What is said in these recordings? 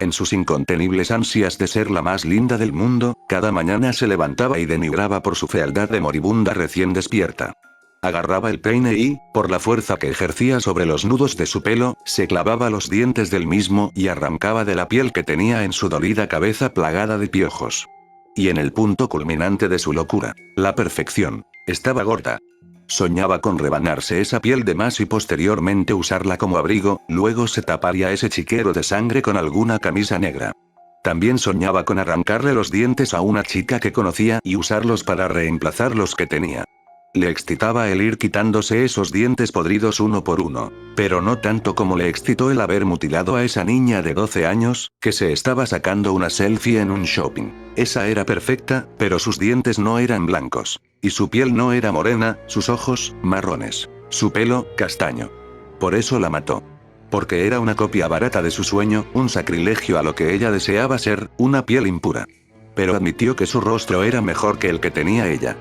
En sus incontenibles ansias de ser la más linda del mundo, cada mañana se levantaba y denigraba por su fealdad de moribunda recién despierta. Agarraba el peine y, por la fuerza que ejercía sobre los nudos de su pelo, se clavaba los dientes del mismo y arrancaba de la piel que tenía en su dolida cabeza plagada de piojos. Y en el punto culminante de su locura, la perfección, estaba gorda. Soñaba con rebanarse esa piel de más y posteriormente usarla como abrigo, luego se taparía ese chiquero de sangre con alguna camisa negra. También soñaba con arrancarle los dientes a una chica que conocía y usarlos para reemplazar los que tenía. Le excitaba el ir quitándose esos dientes podridos uno por uno, pero no tanto como le excitó el haber mutilado a esa niña de 12 años, que se estaba sacando una selfie en un shopping. Esa era perfecta, pero sus dientes no eran blancos. Y su piel no era morena, sus ojos, marrones. Su pelo, castaño. Por eso la mató. Porque era una copia barata de su sueño, un sacrilegio a lo que ella deseaba ser, una piel impura. Pero admitió que su rostro era mejor que el que tenía ella.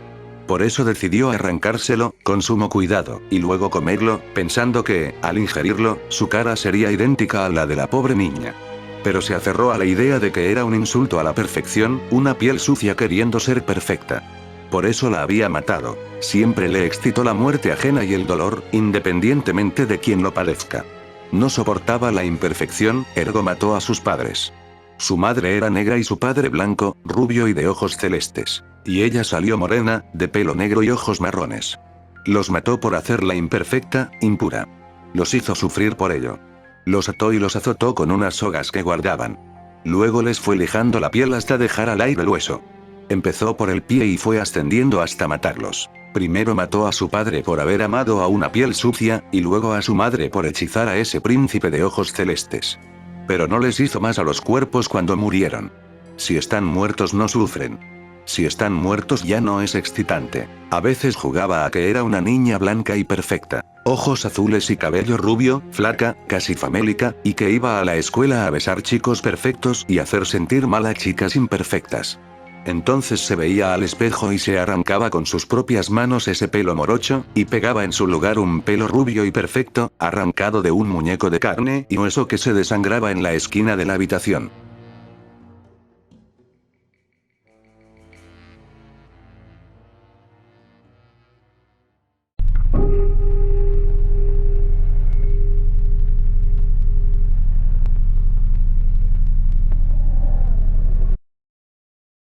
Por eso decidió arrancárselo, con sumo cuidado, y luego comerlo, pensando que, al ingerirlo, su cara sería idéntica a la de la pobre niña. Pero se aferró a la idea de que era un insulto a la perfección, una piel sucia queriendo ser perfecta. Por eso la había matado. Siempre le excitó la muerte ajena y el dolor, independientemente de quien lo padezca. No soportaba la imperfección, ergo mató a sus padres. Su madre era negra y su padre blanco, rubio y de ojos celestes. Y ella salió morena, de pelo negro y ojos marrones. Los mató por hacerla imperfecta, impura. Los hizo sufrir por ello. Los ató y los azotó con unas sogas que guardaban. Luego les fue lijando la piel hasta dejar al aire el hueso. Empezó por el pie y fue ascendiendo hasta matarlos. Primero mató a su padre por haber amado a una piel sucia, y luego a su madre por hechizar a ese príncipe de ojos celestes. Pero no les hizo más a los cuerpos cuando murieron. Si están muertos no sufren. Si están muertos ya no es excitante. A veces jugaba a que era una niña blanca y perfecta, ojos azules y cabello rubio, flaca, casi famélica, y que iba a la escuela a besar chicos perfectos y hacer sentir mal a chicas imperfectas. Entonces se veía al espejo y se arrancaba con sus propias manos ese pelo morocho, y pegaba en su lugar un pelo rubio y perfecto, arrancado de un muñeco de carne y hueso que se desangraba en la esquina de la habitación.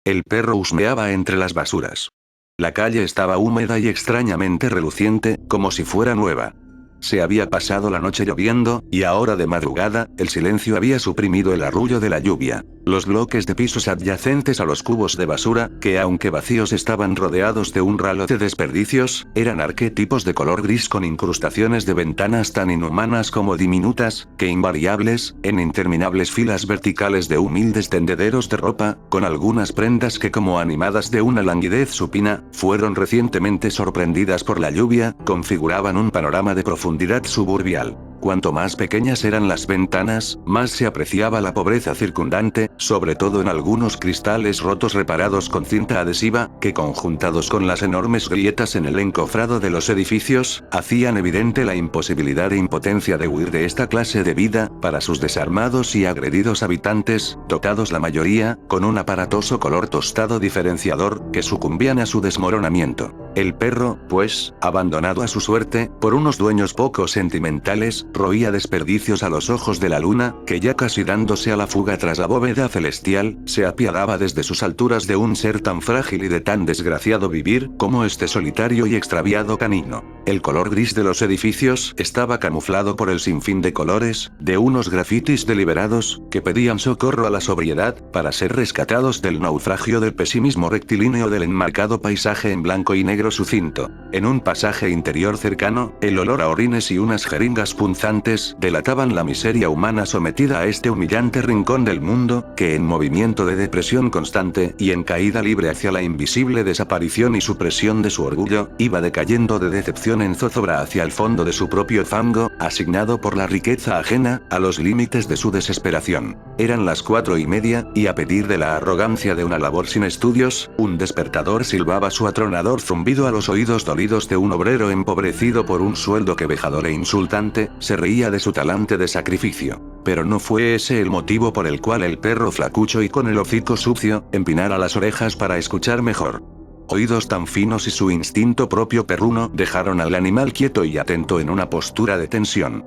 El perro husmeaba entre las basuras. La calle estaba húmeda y extrañamente reluciente, como si fuera nueva. Se había pasado la noche lloviendo, y ahora de madrugada, el silencio había suprimido el arrullo de la lluvia. Los bloques de pisos adyacentes a los cubos de basura, que aunque vacíos estaban rodeados de un ralo de desperdicios, eran arquetipos de color gris con incrustaciones de ventanas tan inhumanas como diminutas, que invariables, en interminables filas verticales de humildes tendederos de ropa, con algunas prendas que como animadas de una languidez supina, fueron recientemente sorprendidas por la lluvia, configuraban un panorama de profundidad suburbial. Cuanto más pequeñas eran las ventanas, más se apreciaba la pobreza circundante, sobre todo en algunos cristales rotos reparados con cinta adhesiva, que conjuntados con las enormes grietas en el encofrado de los edificios, hacían evidente la imposibilidad e impotencia de huir de esta clase de vida, para sus desarmados y agredidos habitantes, tocados la mayoría, con un aparatoso color tostado diferenciador, que sucumbían a su desmoronamiento. El perro, pues, abandonado a su suerte, por unos dueños poco sentimentales, roía desperdicios a los ojos de la luna, que ya casi dándose a la fuga tras la bóveda celestial, se apiadaba desde sus alturas de un ser tan frágil y de tan desgraciado vivir, como este solitario y extraviado canino. El color gris de los edificios estaba camuflado por el sinfín de colores, de unos grafitis deliberados, que pedían socorro a la sobriedad, para ser rescatados del naufragio del pesimismo rectilíneo del enmarcado paisaje en blanco y negro sucinto. En un pasaje interior cercano, el olor a orines y unas jeringas punzantes delataban la miseria humana sometida a este humillante rincón del mundo, que en movimiento de depresión constante y en caída libre hacia la invisible desaparición y supresión de su orgullo, iba decayendo de decepción en zozobra hacia el fondo de su propio fango, asignado por la riqueza ajena, a los límites de su desesperación. Eran las 4:30, y a pedir de la arrogancia de una labor sin estudios, un despertador silbaba su atronador zumbido a los oídos dolidos de un obrero empobrecido por un sueldo quebejador e insultante, se reía de su talante de sacrificio. Pero no fue ese el motivo por el cual el perro flacucho y con el hocico sucio, empinara las orejas para escuchar mejor. Oídos tan finos y su instinto propio perruno dejaron al animal quieto y atento en una postura de tensión.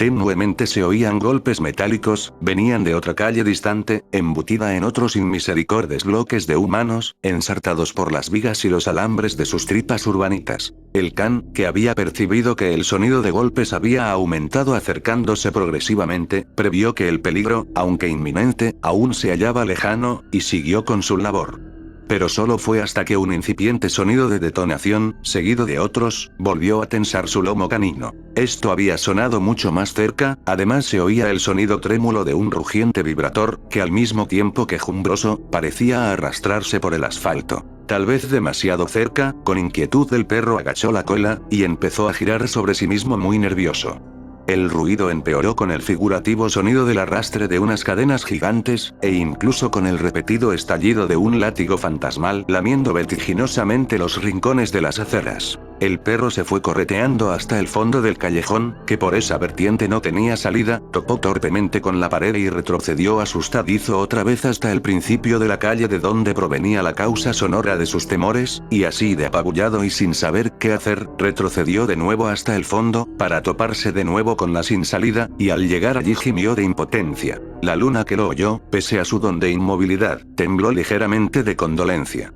Tenuemente se oían golpes metálicos, venían de otra calle distante, embutida en otros inmisericordes bloques de humanos, ensartados por las vigas y los alambres de sus tripas urbanitas. El can, que había percibido que el sonido de golpes había aumentado acercándose progresivamente, previó que el peligro, aunque inminente, aún se hallaba lejano, y siguió con su labor. Pero solo fue hasta que un incipiente sonido de detonación, seguido de otros, volvió a tensar su lomo canino. Esto había sonado mucho más cerca, además se oía el sonido trémulo de un rugiente vibrator, que al mismo tiempo que quejumbroso, parecía arrastrarse por el asfalto. Tal vez demasiado cerca, con inquietud el perro agachó la cola, y empezó a girar sobre sí mismo muy nervioso. El ruido empeoró con el figurativo sonido del arrastre de unas cadenas gigantes, e incluso con el repetido estallido de un látigo fantasmal lamiendo vertiginosamente los rincones de las aceras. El perro se fue correteando hasta el fondo del callejón, que por esa vertiente no tenía salida, topó torpemente con la pared y retrocedió asustadizo otra vez hasta el principio de la calle de donde provenía la causa sonora de sus temores, y así de apabullado y sin saber qué hacer, retrocedió de nuevo hasta el fondo, para toparse de nuevo con la sin salida, y al llegar allí gimió de impotencia. La luna que lo oyó, pese a su don de inmovilidad, tembló ligeramente de condolencia.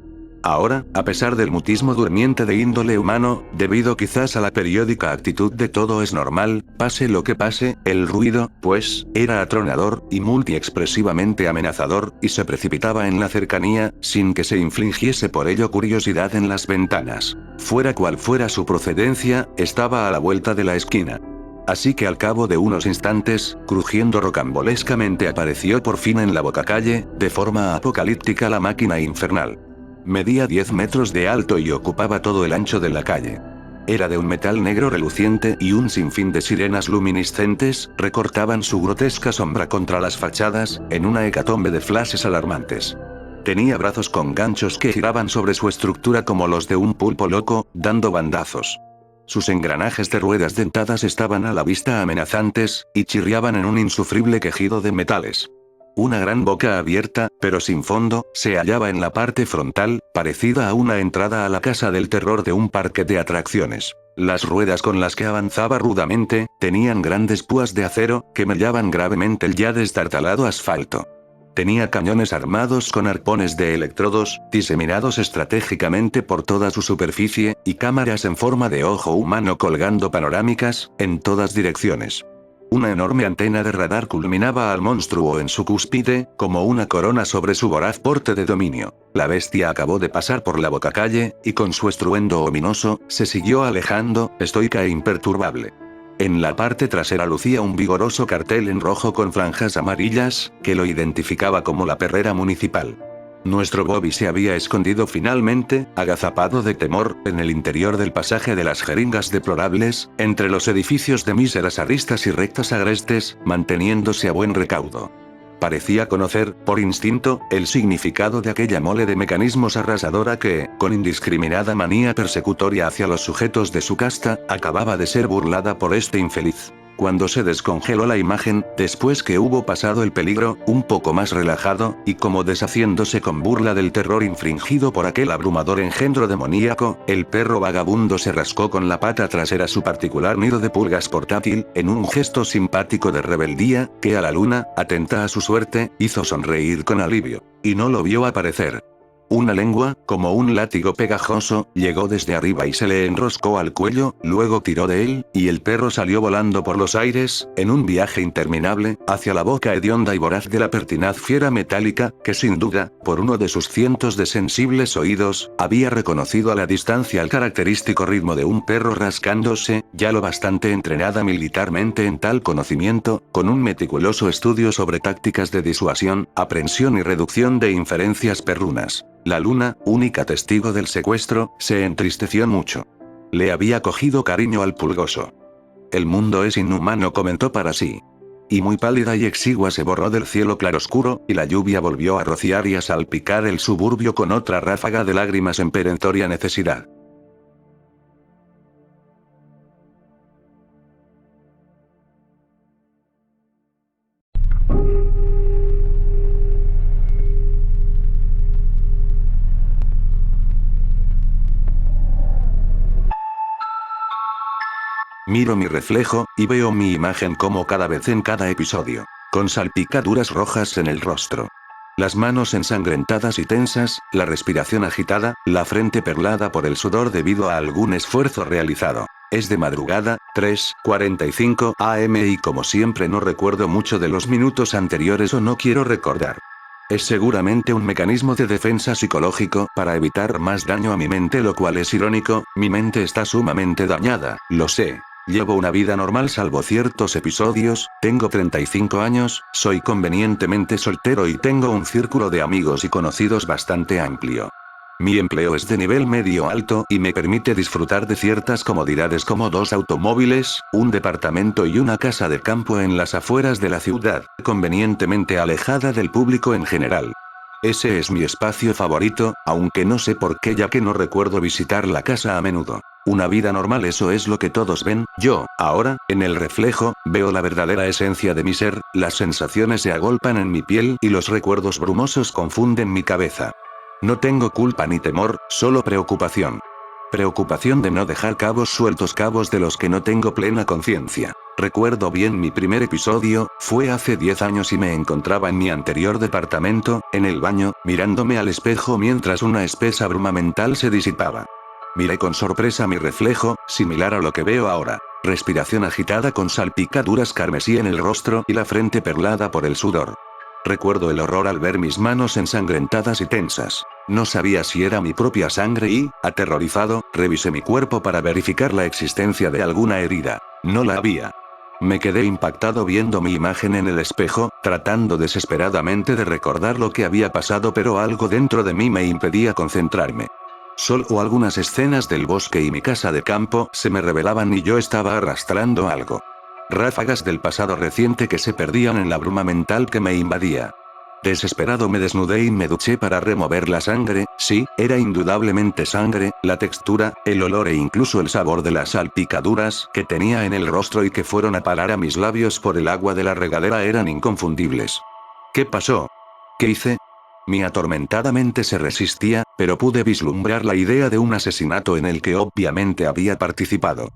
Ahora, a pesar del mutismo durmiente de índole humano, debido quizás a la periódica actitud de todo es normal, pase lo que pase, el ruido, pues, era atronador, y multiexpresivamente amenazador, y se precipitaba en la cercanía, sin que se infligiese por ello curiosidad en las ventanas. Fuera cual fuera su procedencia, estaba a la vuelta de la esquina. Así que al cabo de unos instantes, crujiendo rocambolescamente apareció por fin en la bocacalle, de forma apocalíptica la máquina infernal. Medía 10 metros de alto y ocupaba todo el ancho de la calle. Era de un metal negro reluciente y un sinfín de sirenas luminiscentes recortaban su grotesca sombra contra las fachadas, en una hecatombe de flashes alarmantes. Tenía brazos con ganchos que giraban sobre su estructura como los de un pulpo loco, dando bandazos. Sus engranajes de ruedas dentadas estaban a la vista amenazantes, y chirriaban en un insufrible quejido de metales. Una gran boca abierta, pero sin fondo, se hallaba en la parte frontal, parecida a una entrada a la casa del terror de un parque de atracciones. Las ruedas con las que avanzaba rudamente, tenían grandes púas de acero, que mellaban gravemente el ya destartalado asfalto. Tenía cañones armados con arpones de electrodos, diseminados estratégicamente por toda su superficie, y cámaras en forma de ojo humano colgando panorámicas, en todas direcciones. Una enorme antena de radar culminaba al monstruo en su cúspide, como una corona sobre su voraz porte de dominio. La bestia acabó de pasar por la bocacalle, y con su estruendo ominoso, se siguió alejando, estoica e imperturbable. En la parte trasera lucía un vigoroso cartel en rojo con franjas amarillas, que lo identificaba como la perrera municipal. Nuestro Bobby se había escondido finalmente, agazapado de temor, en el interior del pasaje de las jeringas deplorables, entre los edificios de míseras aristas y rectas agrestes, manteniéndose a buen recaudo. Parecía conocer, por instinto, el significado de aquella mole de mecanismos arrasadora que, con indiscriminada manía persecutoria hacia los sujetos de su casta, acababa de ser burlada por este infeliz. Cuando se descongeló la imagen, después que hubo pasado el peligro, un poco más relajado, y como deshaciéndose con burla del terror infringido por aquel abrumador engendro demoníaco, el perro vagabundo se rascó con la pata trasera su particular nido de pulgas portátil, en un gesto simpático de rebeldía, que a la luna, atenta a su suerte, hizo sonreír con alivio. Y no lo vio aparecer. Una lengua, como un látigo pegajoso, llegó desde arriba y se le enroscó al cuello, luego tiró de él, y el perro salió volando por los aires, en un viaje interminable, hacia la boca hedionda y voraz de la pertinaz fiera metálica, que sin duda, por uno de sus cientos de sensibles oídos, había reconocido a la distancia el característico ritmo de un perro rascándose, ya lo bastante entrenada militarmente en tal conocimiento, con un meticuloso estudio sobre tácticas de disuasión, aprensión y reducción de inferencias perrunas. La luna, única testigo del secuestro, se entristeció mucho. Le había cogido cariño al pulgoso. El mundo es inhumano, comentó para sí. Y muy pálida y exigua se borró del cielo claroscuro, y la lluvia volvió a rociar y a salpicar el suburbio con otra ráfaga de lágrimas en perentoria necesidad. Miro mi reflejo, y veo mi imagen como cada vez en cada episodio, con salpicaduras rojas en el rostro. Las manos ensangrentadas y tensas, la respiración agitada, la frente perlada por el sudor debido a algún esfuerzo realizado. Es de madrugada, 3:45 am y como siempre no recuerdo mucho de los minutos anteriores o no quiero recordar. Es seguramente un mecanismo de defensa psicológico para evitar más daño a mi mente, lo cual es irónico, mi mente está sumamente dañada, lo sé. Llevo una vida normal salvo ciertos episodios, tengo 35 años, soy convenientemente soltero y tengo un círculo de amigos y conocidos bastante amplio. Mi empleo es de nivel medio alto y me permite disfrutar de ciertas comodidades como 2 automóviles, un departamento y una casa de campo en las afueras de la ciudad, convenientemente alejada del público en general. Ese es mi espacio favorito, aunque no sé por qué ya que no recuerdo visitar la casa a menudo. Una vida normal, eso es lo que todos ven, yo, ahora, en el reflejo, veo la verdadera esencia de mi ser, las sensaciones se agolpan en mi piel y los recuerdos brumosos confunden mi cabeza. No tengo culpa ni temor, solo preocupación. Preocupación de no dejar cabos sueltos, cabos de los que no tengo plena conciencia. Recuerdo bien mi primer episodio, fue hace 10 años y me encontraba en mi anterior departamento, en el baño, mirándome al espejo mientras una espesa bruma mental se disipaba. Miré con sorpresa mi reflejo, similar a lo que veo ahora. Respiración agitada con salpicaduras carmesí en el rostro y la frente perlada por el sudor. Recuerdo el horror al ver mis manos ensangrentadas y tensas. No sabía si era mi propia sangre y, aterrorizado, revisé mi cuerpo para verificar la existencia de alguna herida. No la había. Me quedé impactado viendo mi imagen en el espejo, tratando desesperadamente de recordar lo que había pasado, pero algo dentro de mí me impedía concentrarme. Solo algunas escenas del bosque y mi casa de campo se me revelaban y yo estaba arrastrando algo. Ráfagas del pasado reciente que se perdían en la bruma mental que me invadía. Desesperado me desnudé y me duché para remover la sangre, sí, era indudablemente sangre, la textura, el olor e incluso el sabor de las salpicaduras que tenía en el rostro y que fueron a parar a mis labios por el agua de la regadera eran inconfundibles. ¿Qué pasó? ¿Qué hice? Mi atormentada mente se resistía, pero pude vislumbrar la idea de un asesinato en el que obviamente había participado.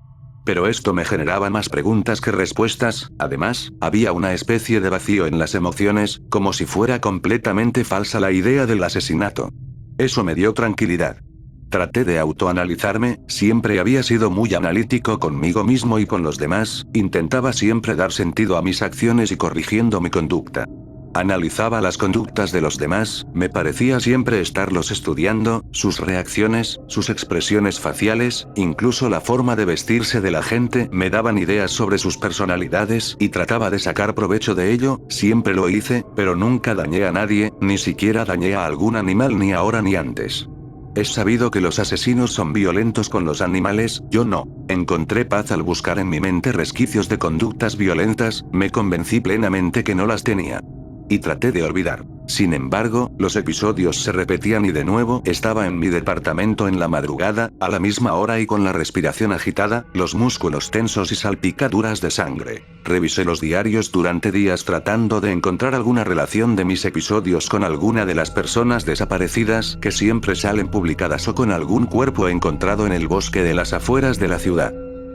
Pero esto me generaba más preguntas que respuestas, además, había una especie de vacío en las emociones, como si fuera completamente falsa la idea del asesinato. Eso me dio tranquilidad. Traté de autoanalizarme, siempre había sido muy analítico conmigo mismo y con los demás, intentaba siempre dar sentido a mis acciones y corrigiendo mi conducta. Analizaba las conductas de los demás, me parecía siempre estarlos estudiando, sus reacciones, sus expresiones faciales, incluso la forma de vestirse de la gente, me daban ideas sobre sus personalidades y trataba de sacar provecho de ello, siempre lo hice, pero nunca dañé a nadie, ni siquiera dañé a algún animal ni ahora ni antes. Es sabido que los asesinos son violentos con los animales, yo no. Encontré paz al buscar en mi mente resquicios de conductas violentas, me convencí plenamente que no las tenía. Y traté de olvidar. Sin embargo, los episodios se repetían y de nuevo estaba en mi departamento en la madrugada, a la misma hora y con la respiración agitada, los músculos tensos y salpicaduras de sangre. Revisé los diarios durante días tratando de encontrar alguna relación de mis episodios con alguna de las personas desaparecidas que siempre salen publicadas o con algún cuerpo encontrado en el bosque de las afueras de la ciudad.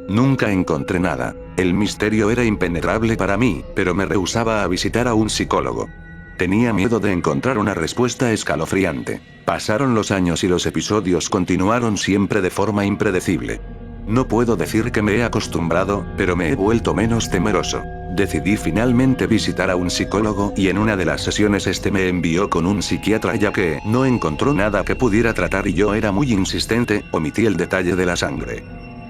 Nunca encontré nada. El misterio era impenetrable para mí, pero me rehusaba a visitar a un psicólogo. Tenía miedo de encontrar una respuesta escalofriante. Pasaron los años y los episodios continuaron siempre de forma impredecible. No puedo decir que me he acostumbrado, pero me he vuelto menos temeroso. Decidí finalmente visitar a un psicólogo y en una de las sesiones este me envió con un psiquiatra ya que no encontró nada que pudiera tratar y yo era muy insistente, omití el detalle de la sangre.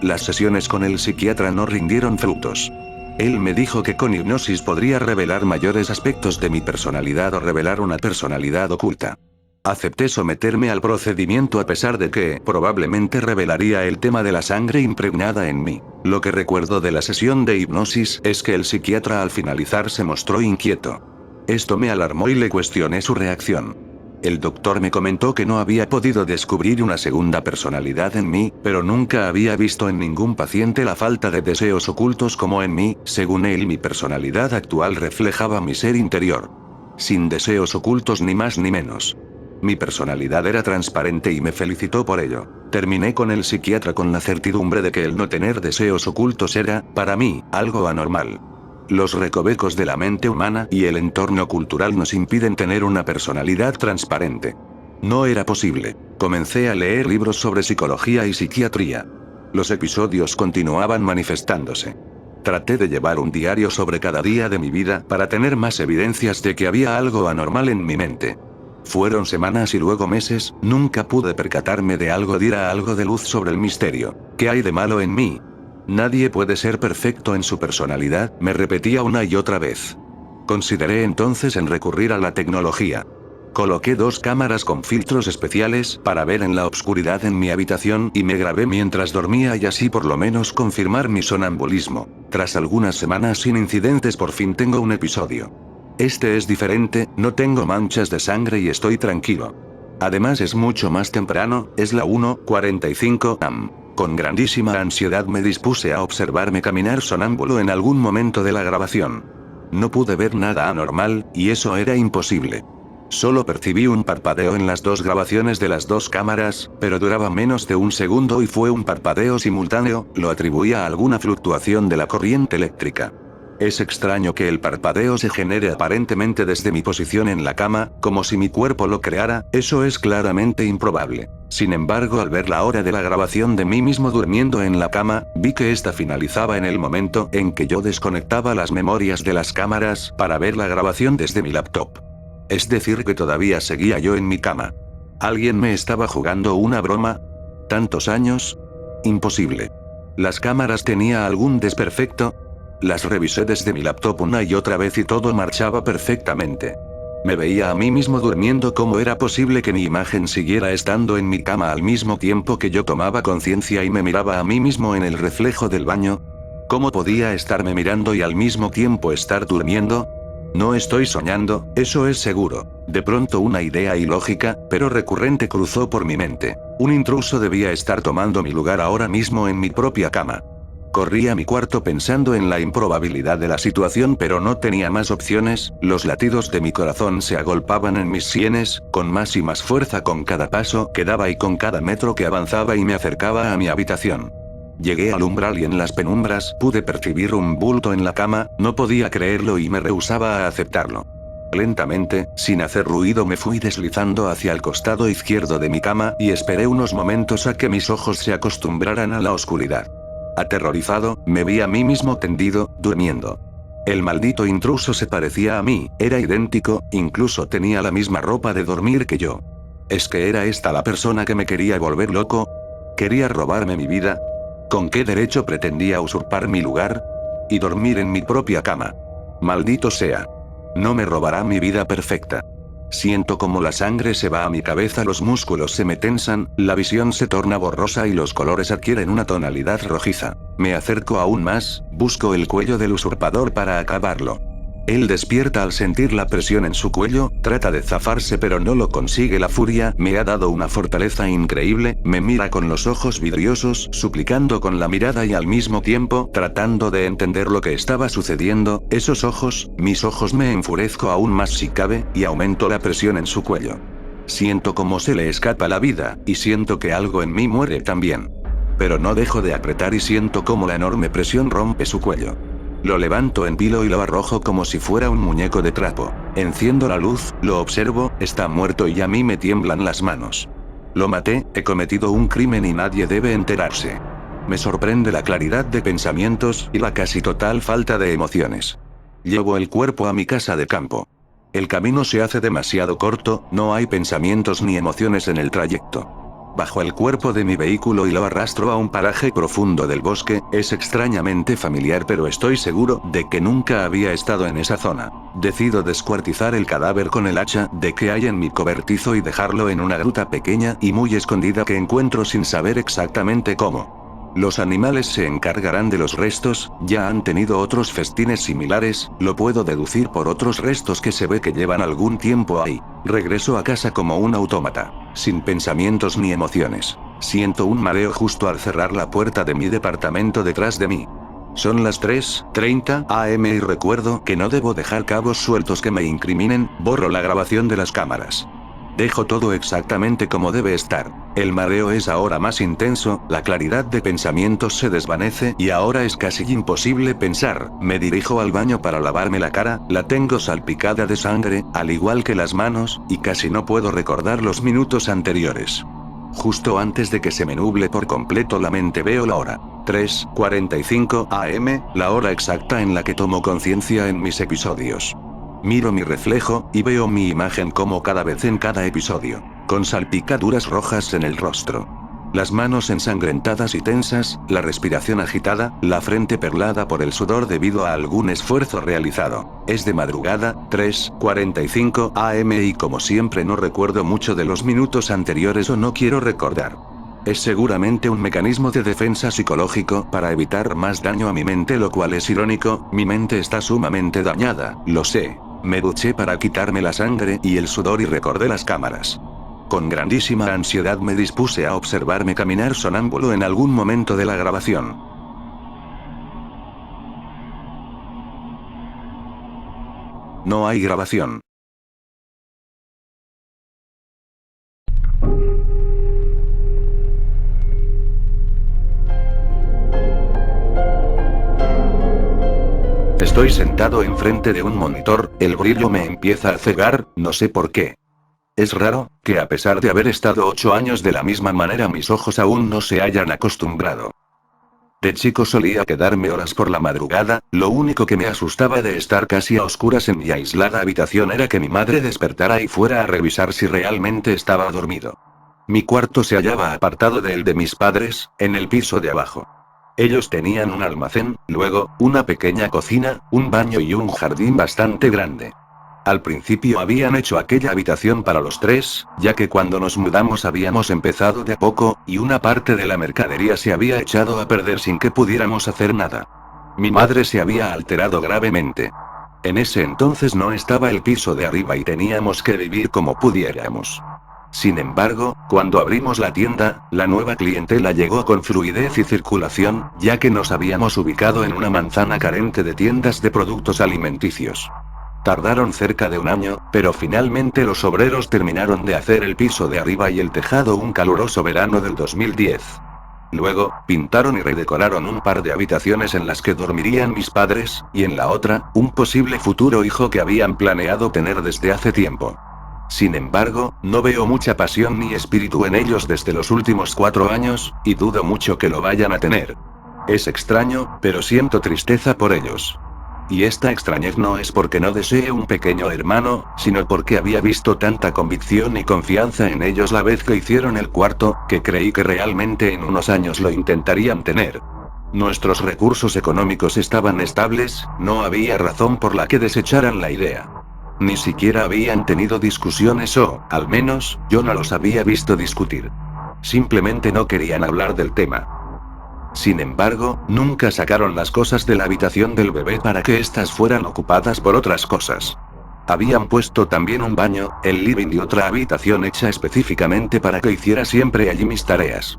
Las sesiones con el psiquiatra no rindieron frutos. Él me dijo que con hipnosis podría revelar mayores aspectos de mi personalidad o revelar una personalidad oculta. Acepté someterme al procedimiento a pesar de que probablemente revelaría el tema de la sangre impregnada en mí. Lo que recuerdo de la sesión de hipnosis es que el psiquiatra al finalizar se mostró inquieto. Esto me alarmó y le cuestioné su reacción. El doctor me comentó que no había podido descubrir una segunda personalidad en mí, pero nunca había visto en ningún paciente la falta de deseos ocultos como en mí, según él mi personalidad actual reflejaba mi ser interior. Sin deseos ocultos ni más ni menos. Mi personalidad era transparente y me felicitó por ello. Terminé con el psiquiatra con la certidumbre de que el no tener deseos ocultos era, para mí, algo anormal. Los recovecos de la mente humana y el entorno cultural nos impiden tener una personalidad transparente. No era posible. Comencé a leer libros sobre psicología y psiquiatría. Los episodios continuaban manifestándose. Traté de llevar un diario sobre cada día de mi vida para tener más evidencias de que había algo anormal en mi mente. Fueron semanas y luego meses, nunca pude percatarme de algo, diera algo de luz sobre el misterio. ¿Qué hay de malo en mí? Nadie puede ser perfecto en su personalidad, me repetía una y otra vez. Consideré entonces en recurrir a la tecnología. Coloqué 2 cámaras con filtros especiales para ver en la oscuridad en mi habitación y me grabé mientras dormía y así por lo menos confirmar mi sonambulismo. Tras algunas semanas sin incidentes por fin tengo un episodio. Este es diferente, no tengo manchas de sangre y estoy tranquilo. Además es mucho más temprano, es la 1:45 am. Con grandísima ansiedad me dispuse a observarme caminar sonámbulo en algún momento de la grabación. No pude ver nada anormal, y eso era imposible. Solo percibí un parpadeo en las 2 grabaciones de las 2 cámaras, pero duraba menos de un segundo y fue un parpadeo simultáneo, lo atribuía a alguna fluctuación de la corriente eléctrica. Es extraño que el parpadeo se genere aparentemente desde mi posición en la cama, como si mi cuerpo lo creara, eso es claramente improbable. Sin embargo, al ver la hora de la grabación de mí mismo durmiendo en la cama, vi que esta finalizaba en el momento en que yo desconectaba las memorias de las cámaras para ver la grabación desde mi laptop. Es decir, que todavía seguía yo en mi cama. ¿Alguien me estaba jugando una broma? ¿Tantos años? Imposible. ¿Las cámaras tenía algún desperfecto? Las revisé desde mi laptop una y otra vez y todo marchaba perfectamente. Me veía a mí mismo durmiendo. ¿Cómo era posible que mi imagen siguiera estando en mi cama al mismo tiempo que yo tomaba conciencia y me miraba a mí mismo en el reflejo del baño? ¿Cómo podía estarme mirando y al mismo tiempo estar durmiendo? No estoy soñando, eso es seguro. De pronto una idea ilógica, pero recurrente cruzó por mi mente. Un intruso debía estar tomando mi lugar ahora mismo en mi propia cama. Corrí a mi cuarto pensando en la improbabilidad de la situación, pero no tenía más opciones. Los latidos de mi corazón se agolpaban en mis sienes, con más y más fuerza con cada paso que daba y con cada metro que avanzaba y me acercaba a mi habitación. Llegué al umbral y en las penumbras pude percibir un bulto en la cama, no podía creerlo y me rehusaba a aceptarlo. Lentamente, sin hacer ruido, me fui deslizando hacia el costado izquierdo de mi cama y esperé unos momentos a que mis ojos se acostumbraran a la oscuridad. Aterrorizado, me vi a mí mismo tendido, durmiendo. El maldito intruso se parecía a mí, era idéntico, incluso tenía la misma ropa de dormir que yo. ¿Es que era esta la persona que me quería volver loco? ¿Quería robarme mi vida? ¿Con qué derecho pretendía usurpar mi lugar? Y dormir en mi propia cama. Maldito sea. No me robará mi vida perfecta. Siento como la sangre se va a mi cabeza, los músculos se me tensan, la visión se torna borrosa y los colores adquieren una tonalidad rojiza. Me acerco aún más, busco el cuello del usurpador para acabarlo. Él despierta al sentir la presión en su cuello, trata de zafarse pero no lo consigue. La furia me ha dado una fortaleza increíble, me mira con los ojos vidriosos, suplicando con la mirada y al mismo tiempo tratando de entender lo que estaba sucediendo. Esos ojos, mis ojos, me enfurezco aún más si cabe, y aumento la presión en su cuello. Siento como se le escapa la vida, y siento que algo en mí muere también. Pero no dejo de apretar y siento como la enorme presión rompe su cuello. Lo levanto en vilo y lo arrojo como si fuera un muñeco de trapo. Enciendo la luz, lo observo, está muerto y a mí me tiemblan las manos. Lo maté, he cometido un crimen y nadie debe enterarse. Me sorprende la claridad de pensamientos y la casi total falta de emociones. Llevo el cuerpo a mi casa de campo. El camino se hace demasiado corto, no hay pensamientos ni emociones en el trayecto. Bajo el cuerpo de mi vehículo y lo arrastro a un paraje profundo del bosque. Es extrañamente familiar, pero estoy seguro de que nunca había estado en esa zona. Decido descuartizar el cadáver con el hacha de que hay en mi cobertizo y dejarlo en una gruta pequeña y muy escondida que encuentro sin saber exactamente cómo. Los animales se encargarán de los restos, ya han tenido otros festines similares, lo puedo deducir por otros restos que se ve que llevan algún tiempo ahí. Regreso a casa como un autómata, sin pensamientos ni emociones. Siento un mareo justo al cerrar la puerta de mi departamento detrás de mí. Son las 3:30 am y recuerdo que no debo dejar cabos sueltos que me incriminen. Borro la grabación de las cámaras. Dejo todo exactamente como debe estar. El mareo es ahora más intenso, la claridad de pensamientos se desvanece y ahora es casi imposible pensar. Me dirijo al baño para lavarme la cara, la tengo salpicada de sangre, al igual que las manos, y casi no puedo recordar los minutos anteriores. Justo antes de que se me nuble por completo la mente veo la hora. 3:45 am, la hora exacta en la que tomo conciencia en mis episodios. Miro mi reflejo, y veo mi imagen como cada vez en cada episodio, con salpicaduras rojas en el rostro. Las manos ensangrentadas y tensas, la respiración agitada, la frente perlada por el sudor debido a algún esfuerzo realizado. Es de madrugada, 3:45 am y como siempre no recuerdo mucho de los minutos anteriores o no quiero recordar. Es seguramente un mecanismo de defensa psicológico para evitar más daño a mi mente, lo cual es irónico, mi mente está sumamente dañada, lo sé. Me duché para quitarme la sangre y el sudor y recordé las cámaras. Con grandísima ansiedad me dispuse a observarme caminar sonámbulo en algún momento de la grabación. No hay grabación. Estoy sentado enfrente de un monitor, el brillo me empieza a cegar, no sé por qué. Es raro, que a pesar de haber estado 8 años de la misma manera mis ojos aún no se hayan acostumbrado. De chico solía quedarme horas por la madrugada, lo único que me asustaba de estar casi a oscuras en mi aislada habitación era que mi madre despertara y fuera a revisar si realmente estaba dormido. Mi cuarto se hallaba apartado del de mis padres, en el piso de abajo. Ellos tenían un almacén, luego, una pequeña cocina, un baño y un jardín bastante grande. Al principio habían hecho aquella habitación para los tres, ya que cuando nos mudamos habíamos empezado de a poco, y una parte de la mercadería se había echado a perder sin que pudiéramos hacer nada. Mi madre se había alterado gravemente. En ese entonces no estaba el piso de arriba y teníamos que vivir como pudiéramos. Sin embargo, cuando abrimos la tienda, la nueva clientela llegó con fluidez y circulación, ya que nos habíamos ubicado en una manzana carente de tiendas de productos alimenticios. Tardaron cerca de un año, pero finalmente los obreros terminaron de hacer el piso de arriba y el tejado un caluroso verano del 2010. Luego, pintaron y redecoraron un par de habitaciones en las que dormirían mis padres, y en la otra, un posible futuro hijo que habían planeado tener desde hace tiempo. Sin embargo, no veo mucha pasión ni espíritu en ellos desde los últimos 4 años, y dudo mucho que lo vayan a tener. Es extraño, pero siento tristeza por ellos. Y esta extrañez no es porque no desee un pequeño hermano, sino porque había visto tanta convicción y confianza en ellos la vez que hicieron el cuarto, que creí que realmente en unos años lo intentarían tener. Nuestros recursos económicos estaban estables, no había razón por la que desecharan la idea. Ni siquiera habían tenido discusiones o, al menos, yo no los había visto discutir. Simplemente no querían hablar del tema. Sin embargo, nunca sacaron las cosas de la habitación del bebé para que éstas fueran ocupadas por otras cosas. Habían puesto también un baño, el living y otra habitación hecha específicamente para que hiciera siempre allí mis tareas.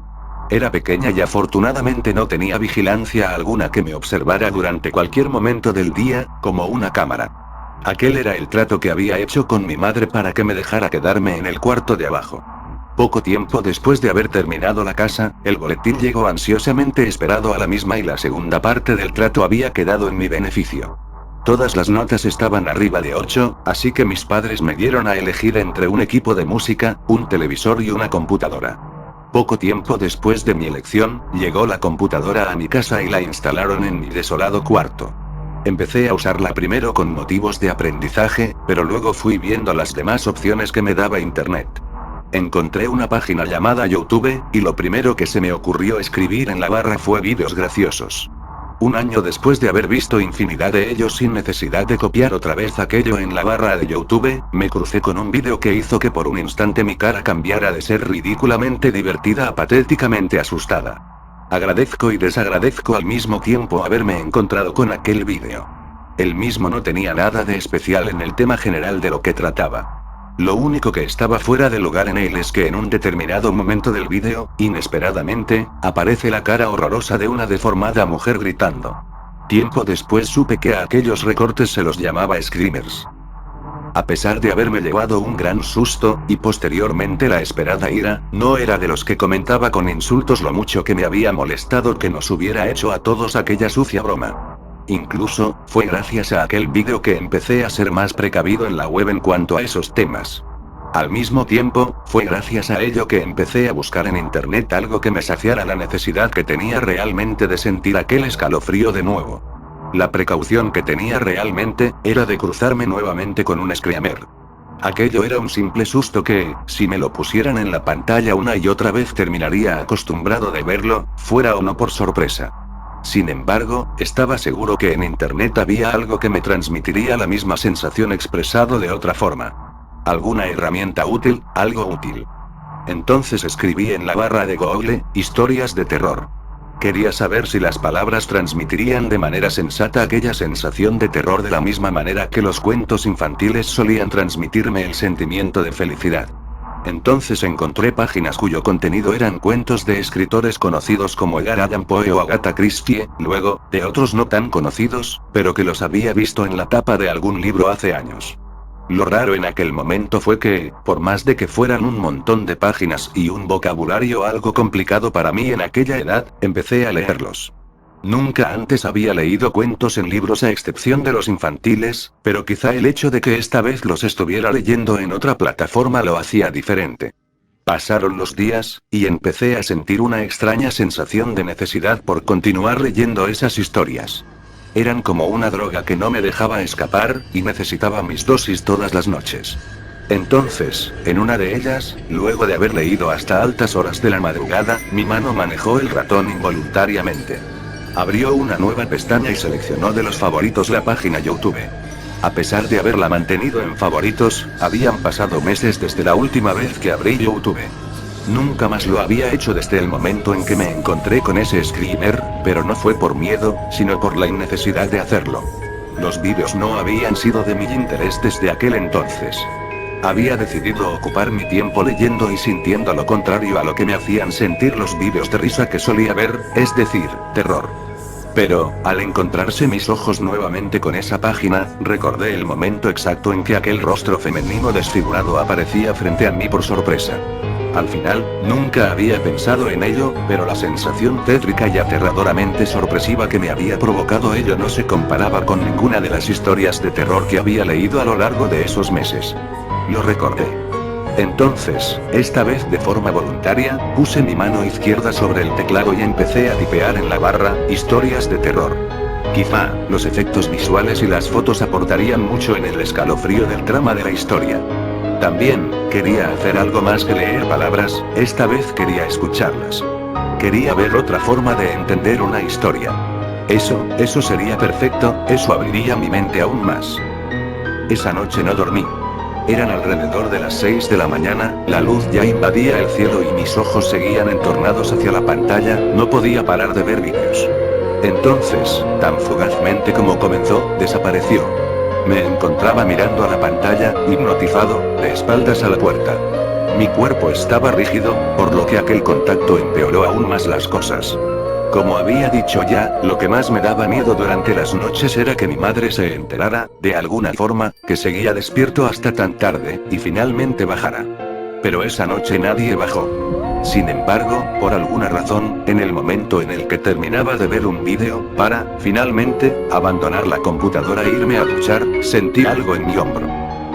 Era pequeña y afortunadamente no tenía vigilancia alguna que me observara durante cualquier momento del día, como una cámara. Aquel era el trato que había hecho con mi madre para que me dejara quedarme en el cuarto de abajo. Poco tiempo después de haber terminado la casa, el boletín llegó ansiosamente esperado a la misma y la segunda parte del trato había quedado en mi beneficio. Todas las notas estaban arriba de 8, así que mis padres me dieron a elegir entre un equipo de música, un televisor y una computadora. Poco tiempo después de mi elección, llegó la computadora a mi casa y la instalaron en mi desolado cuarto. Empecé a usarla primero con motivos de aprendizaje, pero luego fui viendo las demás opciones que me daba Internet. Encontré una página llamada YouTube, y lo primero que se me ocurrió escribir en la barra fue vídeos graciosos. Un año después de haber visto infinidad de ellos sin necesidad de copiar otra vez aquello en la barra de YouTube, me crucé con un vídeo que hizo que por un instante mi cara cambiara de ser ridículamente divertida a patéticamente asustada. Agradezco y desagradezco al mismo tiempo haberme encontrado con aquel vídeo. El mismo no tenía nada de especial en el tema general de lo que trataba. Lo único que estaba fuera de lugar en él es que en un determinado momento del vídeo, inesperadamente, aparece la cara horrorosa de una deformada mujer gritando. Tiempo después supe que a aquellos recortes se los llamaba screamers. A pesar de haberme llevado un gran susto, y posteriormente la esperada ira, no era de los que comentaba con insultos lo mucho que me había molestado que nos hubiera hecho a todos aquella sucia broma. Incluso, fue gracias a aquel vídeo que empecé a ser más precavido en la web en cuanto a esos temas. Al mismo tiempo, fue gracias a ello que empecé a buscar en internet algo que me saciara la necesidad que tenía realmente de sentir aquel escalofrío de nuevo. La precaución que tenía realmente, era de cruzarme nuevamente con un screamer. Aquello era un simple susto que, si me lo pusieran en la pantalla una y otra vez terminaría acostumbrado de verlo, fuera o no por sorpresa. Sin embargo, estaba seguro que en internet había algo que me transmitiría la misma sensación expresado de otra forma. Alguna herramienta útil, algo útil. Entonces escribí en la barra de Google, historias de terror. Quería saber si las palabras transmitirían de manera sensata aquella sensación de terror de la misma manera que los cuentos infantiles solían transmitirme el sentimiento de felicidad. Entonces encontré páginas cuyo contenido eran cuentos de escritores conocidos como Edgar Allan Poe o Agatha Christie, luego, de otros no tan conocidos, pero que los había visto en la tapa de algún libro hace años. Lo raro en aquel momento fue que, por más de que fueran un montón de páginas y un vocabulario algo complicado para mí en aquella edad, empecé a leerlos. Nunca antes había leído cuentos en libros a excepción de los infantiles, pero quizá el hecho de que esta vez los estuviera leyendo en otra plataforma lo hacía diferente. Pasaron los días, y empecé a sentir una extraña sensación de necesidad por continuar leyendo esas historias. Eran como una droga que no me dejaba escapar, y necesitaba mis dosis todas las noches. Entonces, en una de ellas, luego de haber leído hasta altas horas de la madrugada, mi mano manejó el ratón involuntariamente. Abrió una nueva pestaña y seleccionó de los favoritos la página YouTube. A pesar de haberla mantenido en favoritos, habían pasado meses desde la última vez que abrí YouTube. Nunca más lo había hecho desde el momento en que me encontré con ese screamer, pero no fue por miedo, sino por la innecesidad de hacerlo. Los vídeos no habían sido de mi interés desde aquel entonces. Había decidido ocupar mi tiempo leyendo y sintiendo lo contrario a lo que me hacían sentir los vídeos de risa que solía ver, es decir, terror. Pero, al encontrarse mis ojos nuevamente con esa página, recordé el momento exacto en que aquel rostro femenino desfigurado aparecía frente a mí por sorpresa. Al final, nunca había pensado en ello, pero la sensación tétrica y aterradoramente sorpresiva que me había provocado ello no se comparaba con ninguna de las historias de terror que había leído a lo largo de esos meses. Lo recordé. Entonces, esta vez de forma voluntaria, puse mi mano izquierda sobre el teclado y empecé a tipear en la barra, historias de terror. Quizá, los efectos visuales y las fotos aportarían mucho en el escalofrío del trama de la historia. También, quería hacer algo más que leer palabras, esta vez quería escucharlas. Quería ver otra forma de entender una historia. Eso sería perfecto, eso abriría mi mente aún más. Esa noche no dormí. Eran alrededor de las 6 de la mañana, la luz ya invadía el cielo y mis ojos seguían entornados hacia la pantalla, no podía parar de ver vídeos. Entonces, tan fugazmente como comenzó, desapareció. Me encontraba mirando a la pantalla, hipnotizado, de espaldas a la puerta. Mi cuerpo estaba rígido, por lo que aquel contacto empeoró aún más las cosas. Como había dicho ya, lo que más me daba miedo durante las noches era que mi madre se enterara, de alguna forma, que seguía despierto hasta tan tarde, y finalmente bajara. Pero esa noche nadie bajó. Sin embargo, por alguna razón, en el momento en el que terminaba de ver un vídeo, para, finalmente, abandonar la computadora e irme a duchar, sentí algo en mi hombro.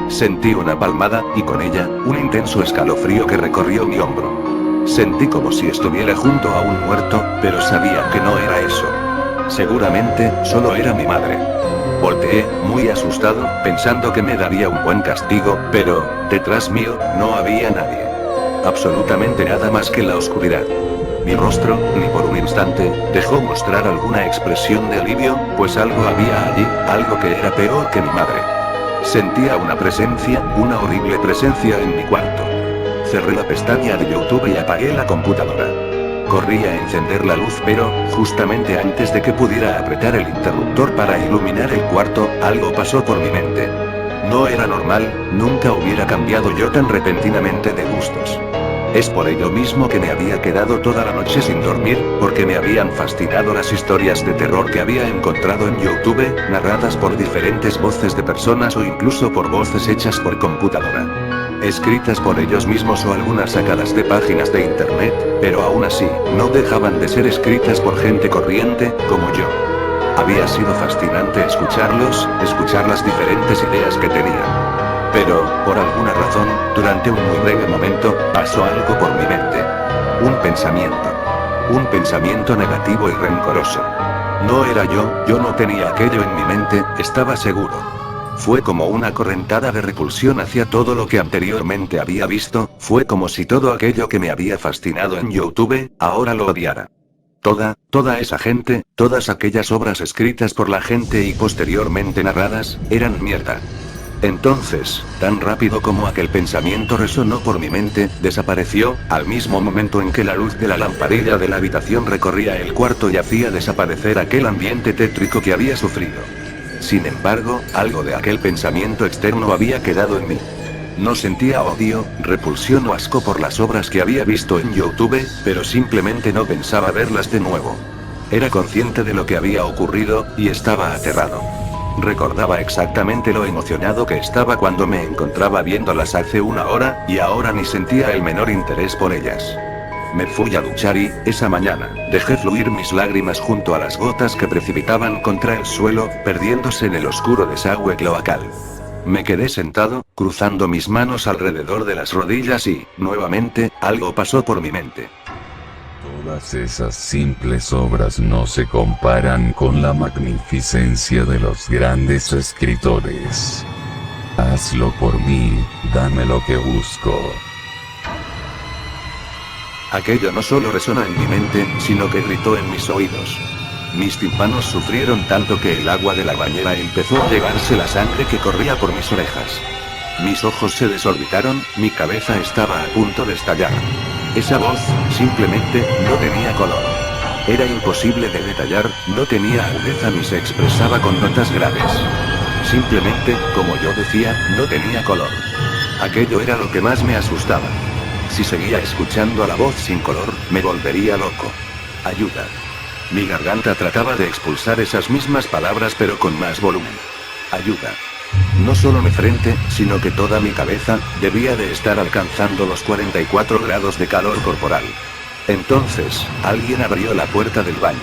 Sentí una palmada, y con ella, un intenso escalofrío que recorrió mi hombro. Sentí como si estuviera junto a un muerto, pero sabía que no era eso. Seguramente, solo era mi madre. Volteé, muy asustado, pensando que me daría un buen castigo, pero, detrás mío, no había nadie. Absolutamente nada más que la oscuridad. Mi rostro, ni por un instante, dejó mostrar alguna expresión de alivio, pues algo había allí, algo que era peor que mi madre. Sentía una presencia, una horrible presencia en mi cuarto. Cerré la pestaña de YouTube y apagué la computadora. Corrí a encender la luz, pero, justamente antes de que pudiera apretar el interruptor para iluminar el cuarto, algo pasó por mi mente. No era normal, nunca hubiera cambiado yo tan repentinamente de gustos. Es por ello mismo que me había quedado toda la noche sin dormir, porque me habían fascinado las historias de terror que había encontrado en YouTube, narradas por diferentes voces de personas o incluso por voces hechas por computadora. Escritas por ellos mismos o algunas sacadas de páginas de internet, pero aún así, no dejaban de ser escritas por gente corriente, como yo. Había sido fascinante escuchar las diferentes ideas que tenían. Pero, por alguna razón, durante un muy breve momento, pasó algo por mi mente. Un pensamiento. Un pensamiento negativo y rencoroso. No era yo no tenía aquello en mi mente, estaba seguro. Fue como una correntada de repulsión hacia todo lo que anteriormente había visto, fue como si todo aquello que me había fascinado en YouTube, ahora lo odiara. Toda esa gente, todas aquellas obras escritas por la gente y posteriormente narradas, eran mierda. Entonces, tan rápido como aquel pensamiento resonó por mi mente, desapareció, al mismo momento en que la luz de la lamparilla de la habitación recorría el cuarto y hacía desaparecer aquel ambiente tétrico que había sufrido. Sin embargo, algo de aquel pensamiento externo había quedado en mí. No sentía odio, repulsión o asco por las obras que había visto en YouTube, pero simplemente no pensaba verlas de nuevo. Era consciente de lo que había ocurrido, y estaba aterrado. Recordaba exactamente lo emocionado que estaba cuando me encontraba viéndolas hace una hora, y ahora ni sentía el menor interés por ellas. Me fui a duchar y, esa mañana, dejé fluir mis lágrimas junto a las gotas que precipitaban contra el suelo, perdiéndose en el oscuro desagüe cloacal. Me quedé sentado, cruzando mis manos alrededor de las rodillas y, nuevamente, algo pasó por mi mente. Todas esas simples obras no se comparan con la magnificencia de los grandes escritores. Hazlo por mí, dame lo que busco. Aquello no solo resonó en mi mente, sino que gritó en mis oídos. Mis tímpanos sufrieron tanto que el agua de la bañera empezó a llevarse la sangre que corría por mis orejas. Mis ojos se desorbitaron, mi cabeza estaba a punto de estallar. Esa voz, simplemente, no tenía color. Era imposible de detallar, no tenía agudeza ni se expresaba con notas graves. Simplemente, como yo decía, no tenía color. Aquello era lo que más me asustaba. Si seguía escuchando a la voz sin color, me volvería loco. Ayuda. Mi garganta trataba de expulsar esas mismas palabras pero con más volumen. Ayuda. No solo mi frente, sino que toda mi cabeza, debía de estar alcanzando los 44 grados de calor corporal. Entonces, alguien abrió la puerta del baño.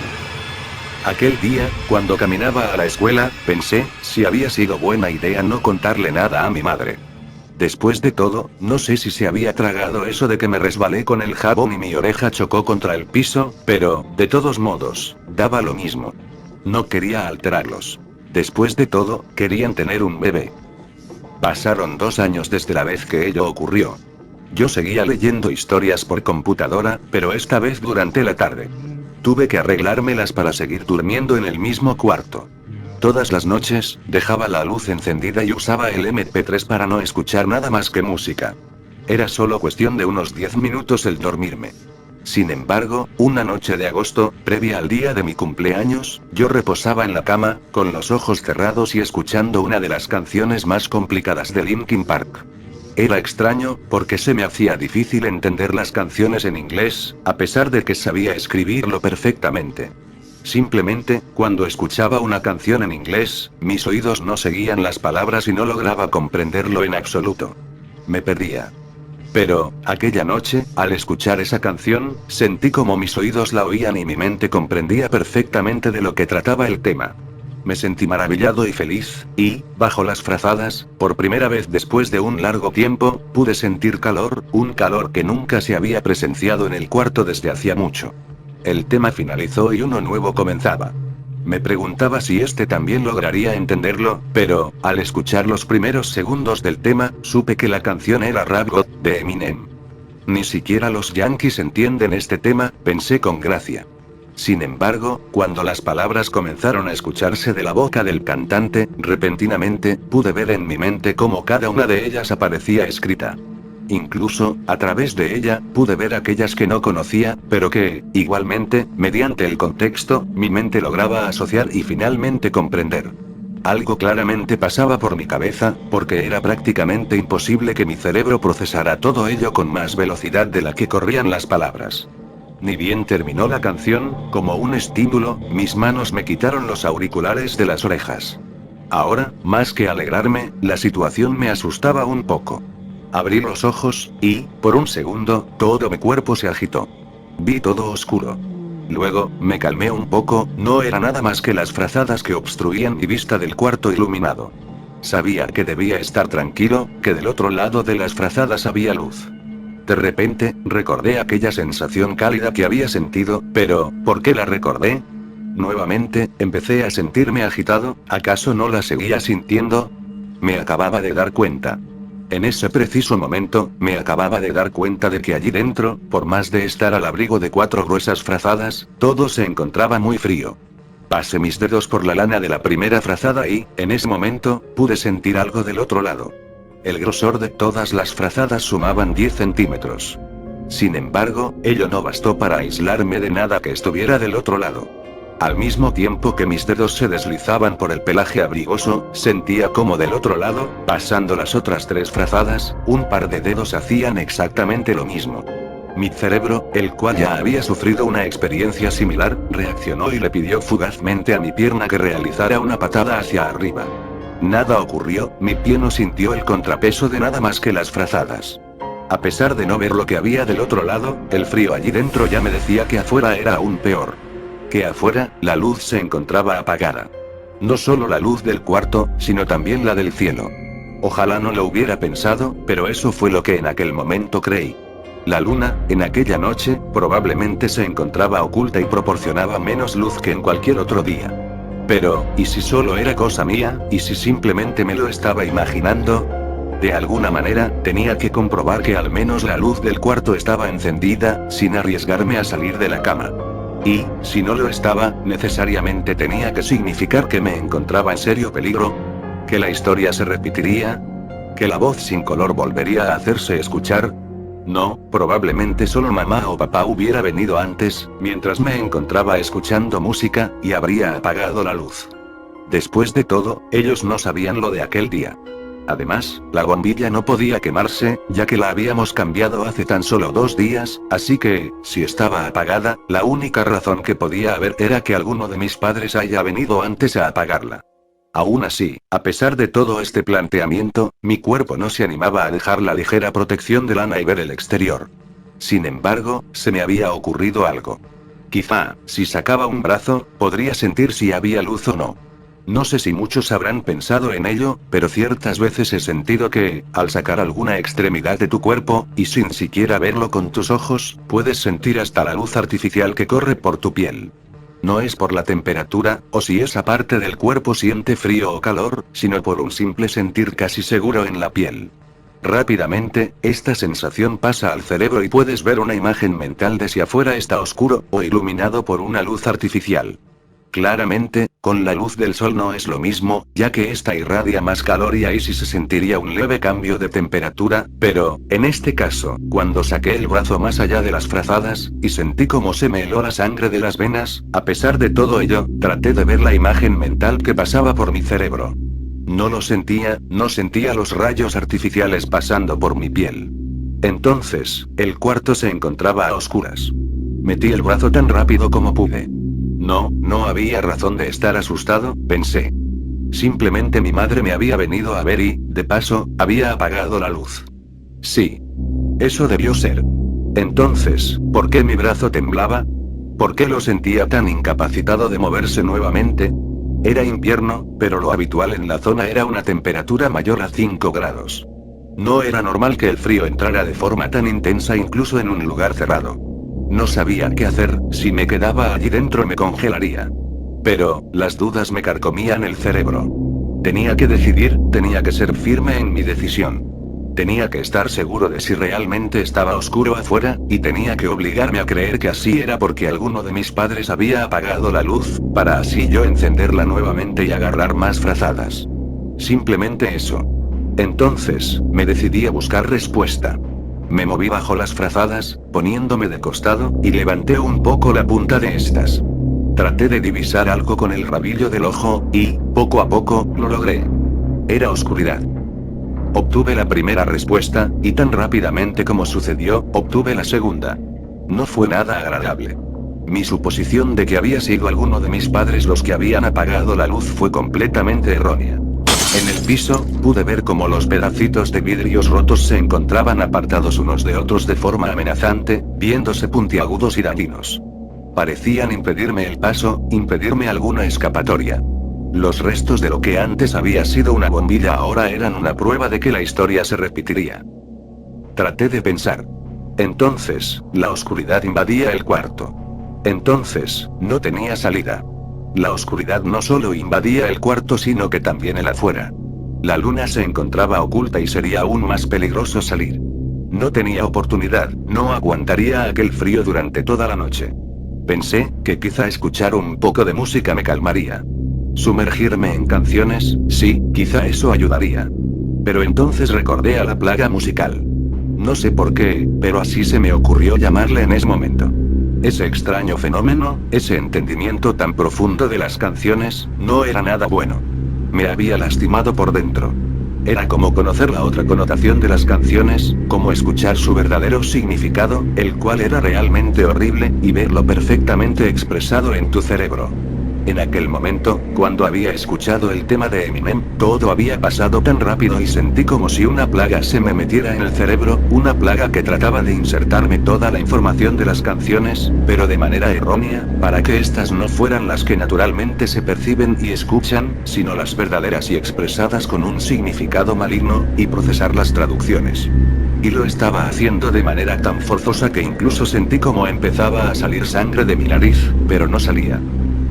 Aquel día, cuando caminaba a la escuela, pensé, si había sido buena idea no contarle nada a mi madre. Después de todo, no sé si se había tragado eso de que me resbalé con el jabón y mi oreja chocó contra el piso, pero, de todos modos, daba lo mismo. No quería alterarlos. Después de todo, querían tener un bebé. Pasaron 2 años desde la vez que ello ocurrió. Yo seguía leyendo historias por computadora, pero esta vez durante la tarde. Tuve que arreglármelas para seguir durmiendo en el mismo cuarto. Todas las noches, dejaba la luz encendida y usaba el MP3 para no escuchar nada más que música. Era solo cuestión de unos 10 minutos el dormirme. Sin embargo, una noche de agosto, previa al día de mi cumpleaños, yo reposaba en la cama, con los ojos cerrados y escuchando una de las canciones más complicadas de Linkin Park. Era extraño, porque se me hacía difícil entender las canciones en inglés, a pesar de que sabía escribirlo perfectamente. Simplemente, cuando escuchaba una canción en inglés, mis oídos no seguían las palabras y no lograba comprenderlo en absoluto. Me perdía. Pero, aquella noche, al escuchar esa canción, sentí como mis oídos la oían y mi mente comprendía perfectamente de lo que trataba el tema. Me sentí maravillado y feliz, y, bajo las frazadas, por primera vez después de un largo tiempo, pude sentir calor, un calor que nunca se había presenciado en el cuarto desde hacía mucho. El tema finalizó y uno nuevo comenzaba. Me preguntaba si este también lograría entenderlo, pero, al escuchar los primeros segundos del tema, supe que la canción era Rap God, de Eminem. Ni siquiera los Yankees entienden este tema, pensé con gracia. Sin embargo, cuando las palabras comenzaron a escucharse de la boca del cantante, repentinamente, pude ver en mi mente cómo cada una de ellas aparecía escrita. Incluso, a través de ella, pude ver aquellas que no conocía, pero que, igualmente, mediante el contexto, mi mente lograba asociar y finalmente comprender. Algo claramente pasaba por mi cabeza, porque era prácticamente imposible que mi cerebro procesara todo ello con más velocidad de la que corrían las palabras. Ni bien terminó la canción, como un estímulo, mis manos me quitaron los auriculares de las orejas. Ahora, más que alegrarme, la situación me asustaba un poco. Abrí los ojos, y, por un segundo, todo mi cuerpo se agitó. Vi todo oscuro. Luego, me calmé un poco, no era nada más que las frazadas que obstruían mi vista del cuarto iluminado. Sabía que debía estar tranquilo, que del otro lado de las frazadas había luz. De repente, recordé aquella sensación cálida que había sentido, pero, ¿por qué la recordé? Nuevamente, empecé a sentirme agitado, ¿acaso no la seguía sintiendo? Me acababa de dar cuenta. En ese preciso momento, me acababa de dar cuenta de que allí dentro, por más de estar al abrigo de 4 gruesas frazadas, todo se encontraba muy frío. Pasé mis dedos por la lana de la primera frazada y, en ese momento, pude sentir algo del otro lado. El grosor de todas las frazadas sumaban 10 centímetros. Sin embargo, ello no bastó para aislarme de nada que estuviera del otro lado. Al mismo tiempo que mis dedos se deslizaban por el pelaje abrigoso, sentía como del otro lado, pasando las otras 3 frazadas, un par de dedos hacían exactamente lo mismo. Mi cerebro, el cual ya había sufrido una experiencia similar, reaccionó y le pidió fugazmente a mi pierna que realizara una patada hacia arriba. Nada ocurrió, mi pie no sintió el contrapeso de nada más que las frazadas. A pesar de no ver lo que había del otro lado, el frío allí dentro ya me decía que afuera era aún peor. Que afuera, la luz se encontraba apagada. No solo la luz del cuarto, sino también la del cielo. Ojalá no lo hubiera pensado, pero eso fue lo que en aquel momento creí. La luna, en aquella noche, probablemente se encontraba oculta y proporcionaba menos luz que en cualquier otro día. Pero, ¿y si solo era cosa mía? ¿Y si simplemente me lo estaba imaginando? De alguna manera, tenía que comprobar que al menos la luz del cuarto estaba encendida, sin arriesgarme a salir de la cama. Y, si no lo estaba, necesariamente tenía que significar que me encontraba en serio peligro. Que la historia se repetiría. Que la voz sin color volvería a hacerse escuchar. No, probablemente solo mamá o papá hubiera venido antes, mientras me encontraba escuchando música, y habría apagado la luz. Después de todo, ellos no sabían lo de aquel día. Además, la bombilla no podía quemarse, ya que la habíamos cambiado hace tan solo 2 días, así que, si estaba apagada, la única razón que podía haber era que alguno de mis padres haya venido antes a apagarla. Aún así, a pesar de todo este planteamiento, mi cuerpo no se animaba a dejar la ligera protección de lana y ver el exterior. Sin embargo, se me había ocurrido algo. Quizá, si sacaba un brazo, podría sentir si había luz o no. No sé si muchos habrán pensado en ello, pero ciertas veces he sentido que, al sacar alguna extremidad de tu cuerpo, y sin siquiera verlo con tus ojos, puedes sentir hasta la luz artificial que corre por tu piel. No es por la temperatura, o si esa parte del cuerpo siente frío o calor, sino por un simple sentir casi seguro en la piel. Rápidamente, esta sensación pasa al cerebro y puedes ver una imagen mental de si afuera está oscuro, o iluminado por una luz artificial. Claramente, con la luz del sol no es lo mismo, ya que esta irradia más calor y ahí sí se sentiría un leve cambio de temperatura, pero, en este caso, cuando saqué el brazo más allá de las frazadas, y sentí como se me heló la sangre de las venas, a pesar de todo ello, traté de ver la imagen mental que pasaba por mi cerebro. No lo sentía, no sentía los rayos artificiales pasando por mi piel. Entonces, el cuarto se encontraba a oscuras. Metí el brazo tan rápido como pude. No había razón de estar asustado, pensé. Simplemente mi madre me había venido a ver y, de paso, había apagado la luz. Sí. Eso debió ser. Entonces, ¿por qué mi brazo temblaba? ¿Por qué lo sentía tan incapacitado de moverse nuevamente? Era invierno, pero lo habitual en la zona era una temperatura mayor a 5 grados. No era normal que el frío entrara de forma tan intensa incluso en un lugar cerrado. No sabía qué hacer, si me quedaba allí dentro me congelaría. Pero, las dudas me carcomían el cerebro. Tenía que decidir, tenía que ser firme en mi decisión. Tenía que estar seguro de si realmente estaba oscuro afuera, y tenía que obligarme a creer que así era porque alguno de mis padres había apagado la luz, para así yo encenderla nuevamente y agarrar más frazadas. Simplemente eso. Entonces, me decidí a buscar respuesta. Me moví bajo las frazadas, poniéndome de costado, y levanté un poco la punta de estas. Traté de divisar algo con el rabillo del ojo, y, poco a poco, lo logré. Era oscuridad. Obtuve la primera respuesta, y tan rápidamente como sucedió, obtuve la segunda. No fue nada agradable. Mi suposición de que había sido alguno de mis padres los que habían apagado la luz fue completamente errónea. En el piso, pude ver cómo los pedacitos de vidrios rotos se encontraban apartados unos de otros de forma amenazante, viéndose puntiagudos y dañinos. Parecían impedirme el paso, impedirme alguna escapatoria. Los restos de lo que antes había sido una bombilla ahora eran una prueba de que la historia se repetiría. Traté de pensar. Entonces, la oscuridad invadía el cuarto. Entonces, no tenía salida. La oscuridad no solo invadía el cuarto sino que también el afuera. La luna se encontraba oculta y sería aún más peligroso salir. No tenía oportunidad, no aguantaría aquel frío durante toda la noche. Pensé que quizá escuchar un poco de música me calmaría. Sumergirme en canciones, sí, quizá eso ayudaría. Pero entonces recordé a la plaga musical. No sé por qué, pero así se me ocurrió llamarle en ese momento. Ese extraño fenómeno, ese entendimiento tan profundo de las canciones, no era nada bueno. Me había lastimado por dentro. Era como conocer la otra connotación de las canciones, como escuchar su verdadero significado, el cual era realmente horrible, y verlo perfectamente expresado en tu cerebro. En aquel momento, cuando había escuchado el tema de Eminem, todo había pasado tan rápido y sentí como si una plaga se me metiera en el cerebro, una plaga que trataba de insertarme toda la información de las canciones, pero de manera errónea, para que éstas no fueran las que naturalmente se perciben y escuchan, sino las verdaderas y expresadas con un significado maligno, y procesar las traducciones. Y lo estaba haciendo de manera tan forzosa que incluso sentí como empezaba a salir sangre de mi nariz, pero no salía.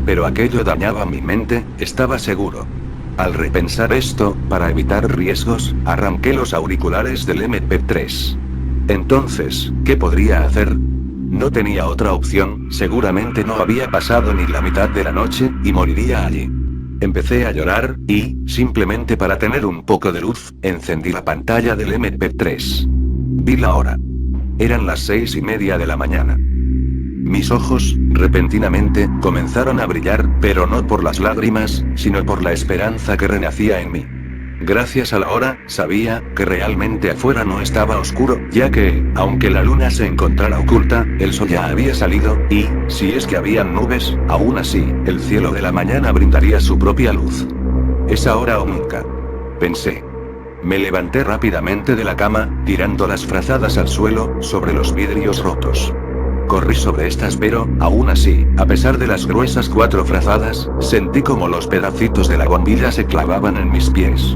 Pero aquello dañaba mi mente, estaba seguro. Al repensar esto, para evitar riesgos, arranqué los auriculares del MP3. Entonces, ¿qué podría hacer? No tenía otra opción, seguramente no había pasado ni la mitad de la noche, y moriría allí. Empecé a llorar, y, simplemente para tener un poco de luz, encendí la pantalla del MP3. Vi la hora. Eran las 6:30 de la mañana. Mis ojos, repentinamente, comenzaron a brillar, pero no por las lágrimas, sino por la esperanza que renacía en mí. Gracias a la hora, sabía que realmente afuera no estaba oscuro, ya que, aunque la luna se encontrara oculta, el sol ya había salido, y, si es que habían nubes, aún así, el cielo de la mañana brindaría su propia luz. Es ahora o nunca. Pensé. Me levanté rápidamente de la cama, tirando las frazadas al suelo, sobre los vidrios rotos. Corrí sobre estas pero, aún así, a pesar de las gruesas 4 frazadas, sentí como los pedacitos de la bombilla se clavaban en mis pies.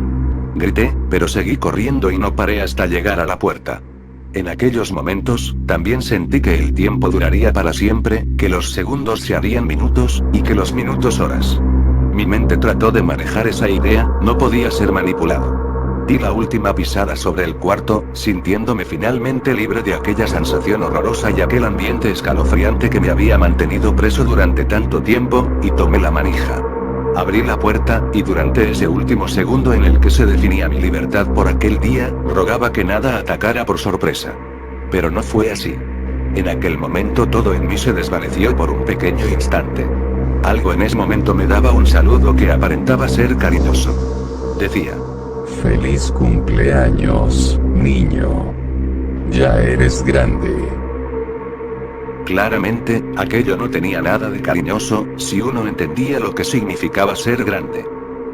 Grité, pero seguí corriendo y no paré hasta llegar a la puerta. En aquellos momentos, también sentí que el tiempo duraría para siempre, que los segundos se harían minutos, y que los minutos horas. Mi mente trató de manejar esa idea, no podía ser manipulado. Di la última pisada sobre el cuarto, sintiéndome finalmente libre de aquella sensación horrorosa y aquel ambiente escalofriante que me había mantenido preso durante tanto tiempo, y tomé la manija. Abrí la puerta, y durante ese último segundo en el que se definía mi libertad por aquel día, rogaba que nada atacara por sorpresa. Pero no fue así. En aquel momento todo en mí se desvaneció por un pequeño instante. Algo en ese momento me daba un saludo que aparentaba ser cariñoso. Decía: Feliz cumpleaños, niño. Ya eres grande. Claramente, aquello no tenía nada de cariñoso, si uno entendía lo que significaba ser grande.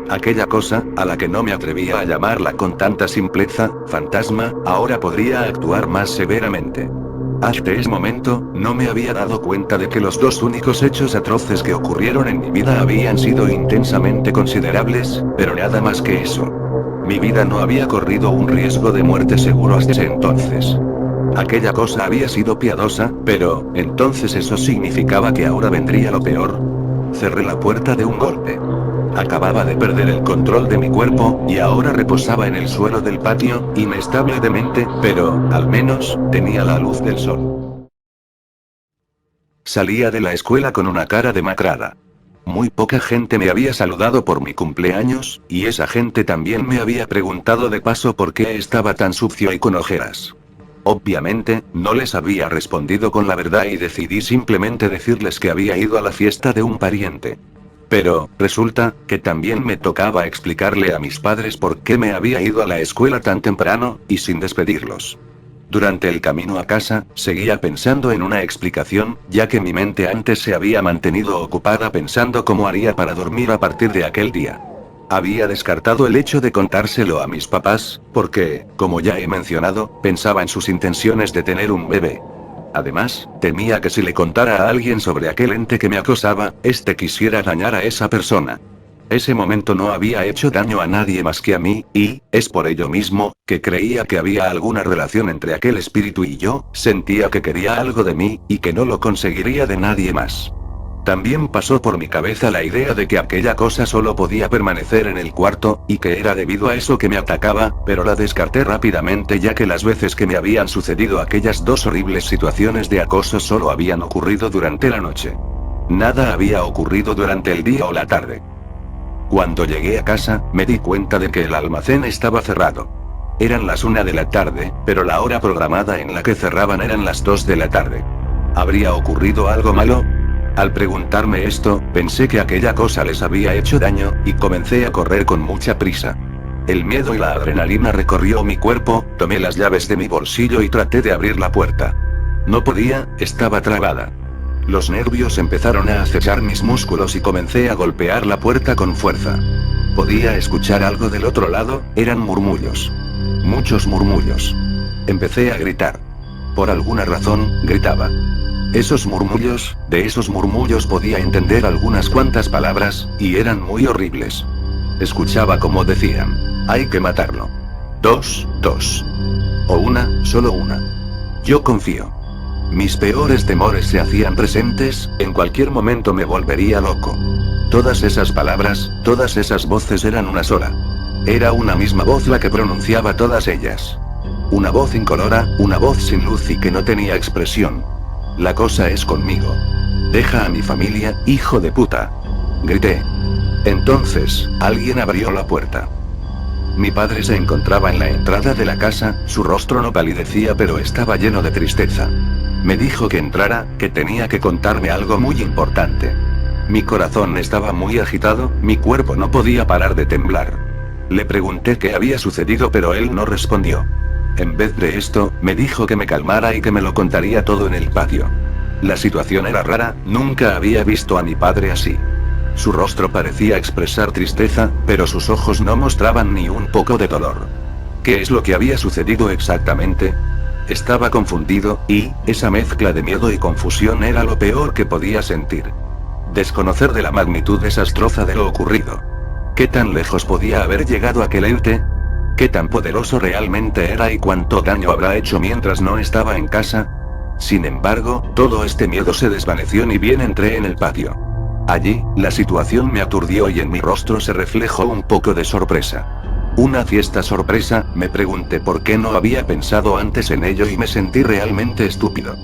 Aquella cosa, a la que no me atrevía a llamarla con tanta simpleza, fantasma, ahora podría actuar más severamente. Hasta ese momento, no me había dado cuenta de que los 2 únicos hechos atroces que ocurrieron en mi vida habían sido intensamente considerables, pero nada más que eso. Mi vida no había corrido un riesgo de muerte seguro hasta ese entonces. Aquella cosa había sido piadosa, pero, entonces eso significaba que ahora vendría lo peor. Cerré la puerta de un golpe. Acababa de perder el control de mi cuerpo, y ahora reposaba en el suelo del patio, inestable de mente, pero, al menos, tenía la luz del sol. Salía de la escuela con una cara demacrada. Muy poca gente me había saludado por mi cumpleaños, y esa gente también me había preguntado de paso por qué estaba tan sucio y con ojeras. Obviamente, no les había respondido con la verdad y decidí simplemente decirles que había ido a la fiesta de un pariente. Pero, resulta, que también me tocaba explicarle a mis padres por qué me había ido a la escuela tan temprano, y sin despedirlos. Durante el camino a casa, seguía pensando en una explicación, ya que mi mente antes se había mantenido ocupada pensando cómo haría para dormir a partir de aquel día. Había descartado el hecho de contárselo a mis papás, porque, como ya he mencionado, pensaba en sus intenciones de tener un bebé. Además, temía que si le contara a alguien sobre aquel ente que me acosaba, este quisiera dañar a esa persona. Ese momento no había hecho daño a nadie más que a mí, y, es por ello mismo, que creía que había alguna relación entre aquel espíritu y yo, sentía que quería algo de mí, y que no lo conseguiría de nadie más. También pasó por mi cabeza la idea de que aquella cosa solo podía permanecer en el cuarto, y que era debido a eso que me atacaba, pero la descarté rápidamente ya que las veces que me habían sucedido aquellas dos horribles situaciones de acoso solo habían ocurrido durante la noche. Nada había ocurrido durante el día o la tarde. Cuando llegué a casa, me di cuenta de que el almacén estaba cerrado. Eran las 1 de la tarde, pero la hora programada en la que cerraban eran las 2 de la tarde. ¿Habría ocurrido algo malo? Al preguntarme esto, pensé que aquella cosa les había hecho daño, y comencé a correr con mucha prisa. El miedo y la adrenalina recorrió mi cuerpo, tomé las llaves de mi bolsillo y traté de abrir la puerta. No podía, estaba trabada. Los nervios empezaron a acechar mis músculos y comencé a golpear la puerta con fuerza. Podía escuchar algo del otro lado, eran murmullos. Muchos murmullos. Empecé a gritar. Por alguna razón, gritaba. De esos murmullos podía entender algunas cuantas palabras, y eran muy horribles. Escuchaba como decían, hay que matarlo. 2. O una, solo una. Yo confío. Mis peores temores se hacían presentes, en cualquier momento me volvería loco. Todas esas palabras, todas esas voces eran una sola. Era una misma voz la que pronunciaba todas ellas. Una voz incolora, una voz sin luz y que no tenía expresión. La cosa es conmigo. Deja a mi familia, hijo de puta. Grité. Entonces, alguien abrió la puerta. Mi padre se encontraba en la entrada de la casa, su rostro no palidecía pero estaba lleno de tristeza. Me dijo que entrara, que tenía que contarme algo muy importante. Mi corazón estaba muy agitado, mi cuerpo no podía parar de temblar. Le pregunté qué había sucedido pero él no respondió. En vez de esto, me dijo que me calmara y que me lo contaría todo en el patio. La situación era rara, nunca había visto a mi padre así. Su rostro parecía expresar tristeza, pero sus ojos no mostraban ni un poco de dolor. ¿Qué es lo que había sucedido exactamente? Estaba confundido, y, esa mezcla de miedo y confusión era lo peor que podía sentir. Desconocer de la magnitud desastrosa de lo ocurrido. ¿Qué tan lejos podía haber llegado aquel ente? ¿Qué tan poderoso realmente era y cuánto daño habrá hecho mientras no estaba en casa? Sin embargo, todo este miedo se desvaneció ni bien entré en el patio. Allí, la situación me aturdió y en mi rostro se reflejó un poco de sorpresa. ¿Una fiesta sorpresa? Me pregunté por qué no había pensado antes en ello y me sentí realmente estúpido.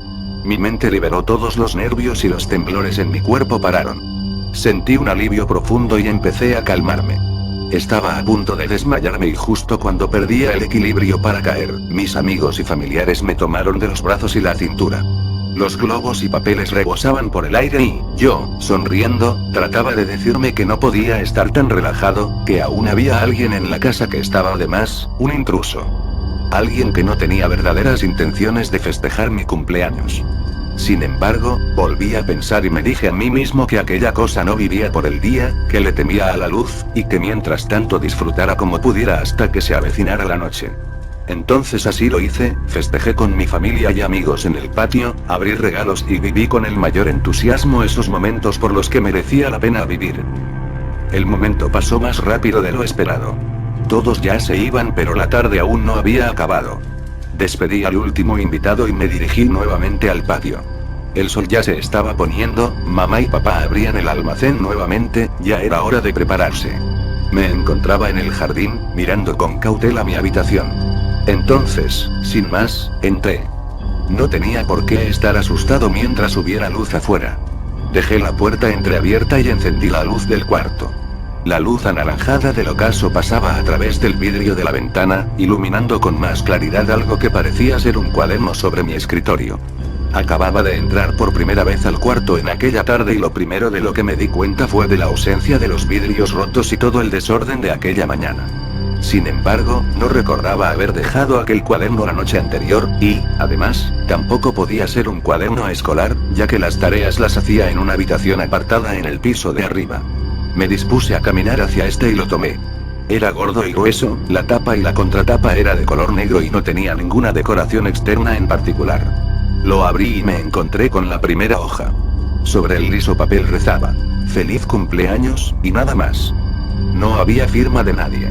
Mi mente liberó todos los nervios y los temblores en mi cuerpo pararon. Sentí un alivio profundo y empecé a calmarme. Estaba a punto de desmayarme y justo cuando perdía el equilibrio para caer, mis amigos y familiares me tomaron de los brazos y la cintura. Los globos y papeles rebosaban por el aire y, yo, sonriendo, trataba de decirme que no podía estar tan relajado, que aún había alguien en la casa que estaba además, un intruso. Alguien que no tenía verdaderas intenciones de festejar mi cumpleaños. Sin embargo, volví a pensar y me dije a mí mismo que aquella cosa no vivía por el día, que le temía a la luz, y que mientras tanto disfrutara como pudiera hasta que se avecinara la noche. Entonces así lo hice, festejé con mi familia y amigos en el patio, abrí regalos y viví con el mayor entusiasmo esos momentos por los que merecía la pena vivir. El momento pasó más rápido de lo esperado. Todos ya se iban pero la tarde aún no había acabado. Despedí al último invitado y me dirigí nuevamente al patio. El sol ya se estaba poniendo, mamá y papá abrían el almacén nuevamente, ya era hora de prepararse. Me encontraba en el jardín, mirando con cautela mi habitación. Entonces, sin más, entré. No tenía por qué estar asustado mientras hubiera luz afuera. Dejé la puerta entreabierta y encendí la luz del cuarto. La luz anaranjada del ocaso pasaba a través del vidrio de la ventana, iluminando con más claridad algo que parecía ser un cuaderno sobre mi escritorio. Acababa de entrar por primera vez al cuarto en aquella tarde y lo primero de lo que me di cuenta fue de la ausencia de los vidrios rotos y todo el desorden de aquella mañana. Sin embargo, no recordaba haber dejado aquel cuaderno la noche anterior, y, además, tampoco podía ser un cuaderno escolar, ya que las tareas las hacía en una habitación apartada en el piso de arriba. Me dispuse a caminar hacia este y lo tomé. Era gordo y grueso, la tapa y la contratapa era de color negro y no tenía ninguna decoración externa en particular. Lo abrí y me encontré con la primera hoja. Sobre el liso papel rezaba: "Feliz cumpleaños", y nada más. No había firma de nadie.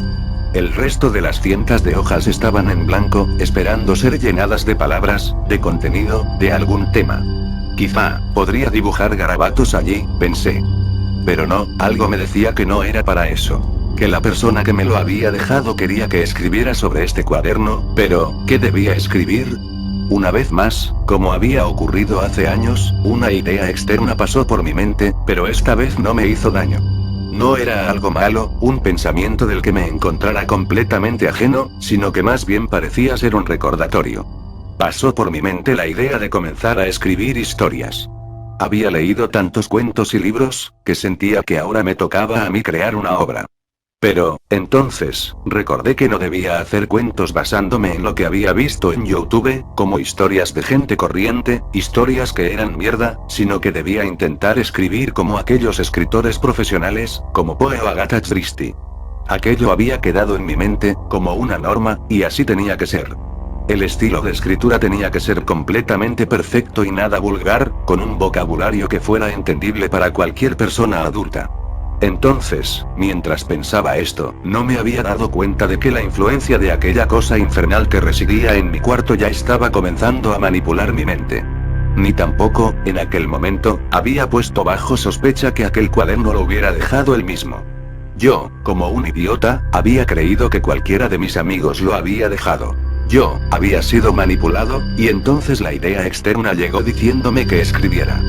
El resto de las cientos de hojas estaban en blanco, esperando ser llenadas de palabras, de contenido, de algún tema. Quizá, podría dibujar garabatos allí, pensé. Pero no, algo me decía que no era para eso. Que la persona que me lo había dejado quería que escribiera sobre este cuaderno, pero, ¿qué debía escribir? Una vez más, como había ocurrido hace años, una idea externa pasó por mi mente, pero esta vez no me hizo daño. No era algo malo, un pensamiento del que me encontrara completamente ajeno, sino que más bien parecía ser un recordatorio. Pasó por mi mente la idea de comenzar a escribir historias. Había leído tantos cuentos y libros, que sentía que ahora me tocaba a mí crear una obra. Pero, entonces, recordé que no debía hacer cuentos basándome en lo que había visto en YouTube, como historias de gente corriente, historias que eran mierda, sino que debía intentar escribir como aquellos escritores profesionales, como Poe o Agatha Christie. Aquello había quedado en mi mente, como una norma, y así tenía que ser. El estilo de escritura tenía que ser completamente perfecto y nada vulgar, con un vocabulario que fuera entendible para cualquier persona adulta. Entonces, mientras pensaba esto, no me había dado cuenta de que la influencia de aquella cosa infernal que residía en mi cuarto ya estaba comenzando a manipular mi mente. Ni tampoco, en aquel momento, había puesto bajo sospecha que aquel cuaderno lo hubiera dejado él mismo. Yo, como un idiota, había creído que cualquiera de mis amigos lo había dejado. Yo, había sido manipulado, y entonces la idea externa llegó diciéndome que escribiera.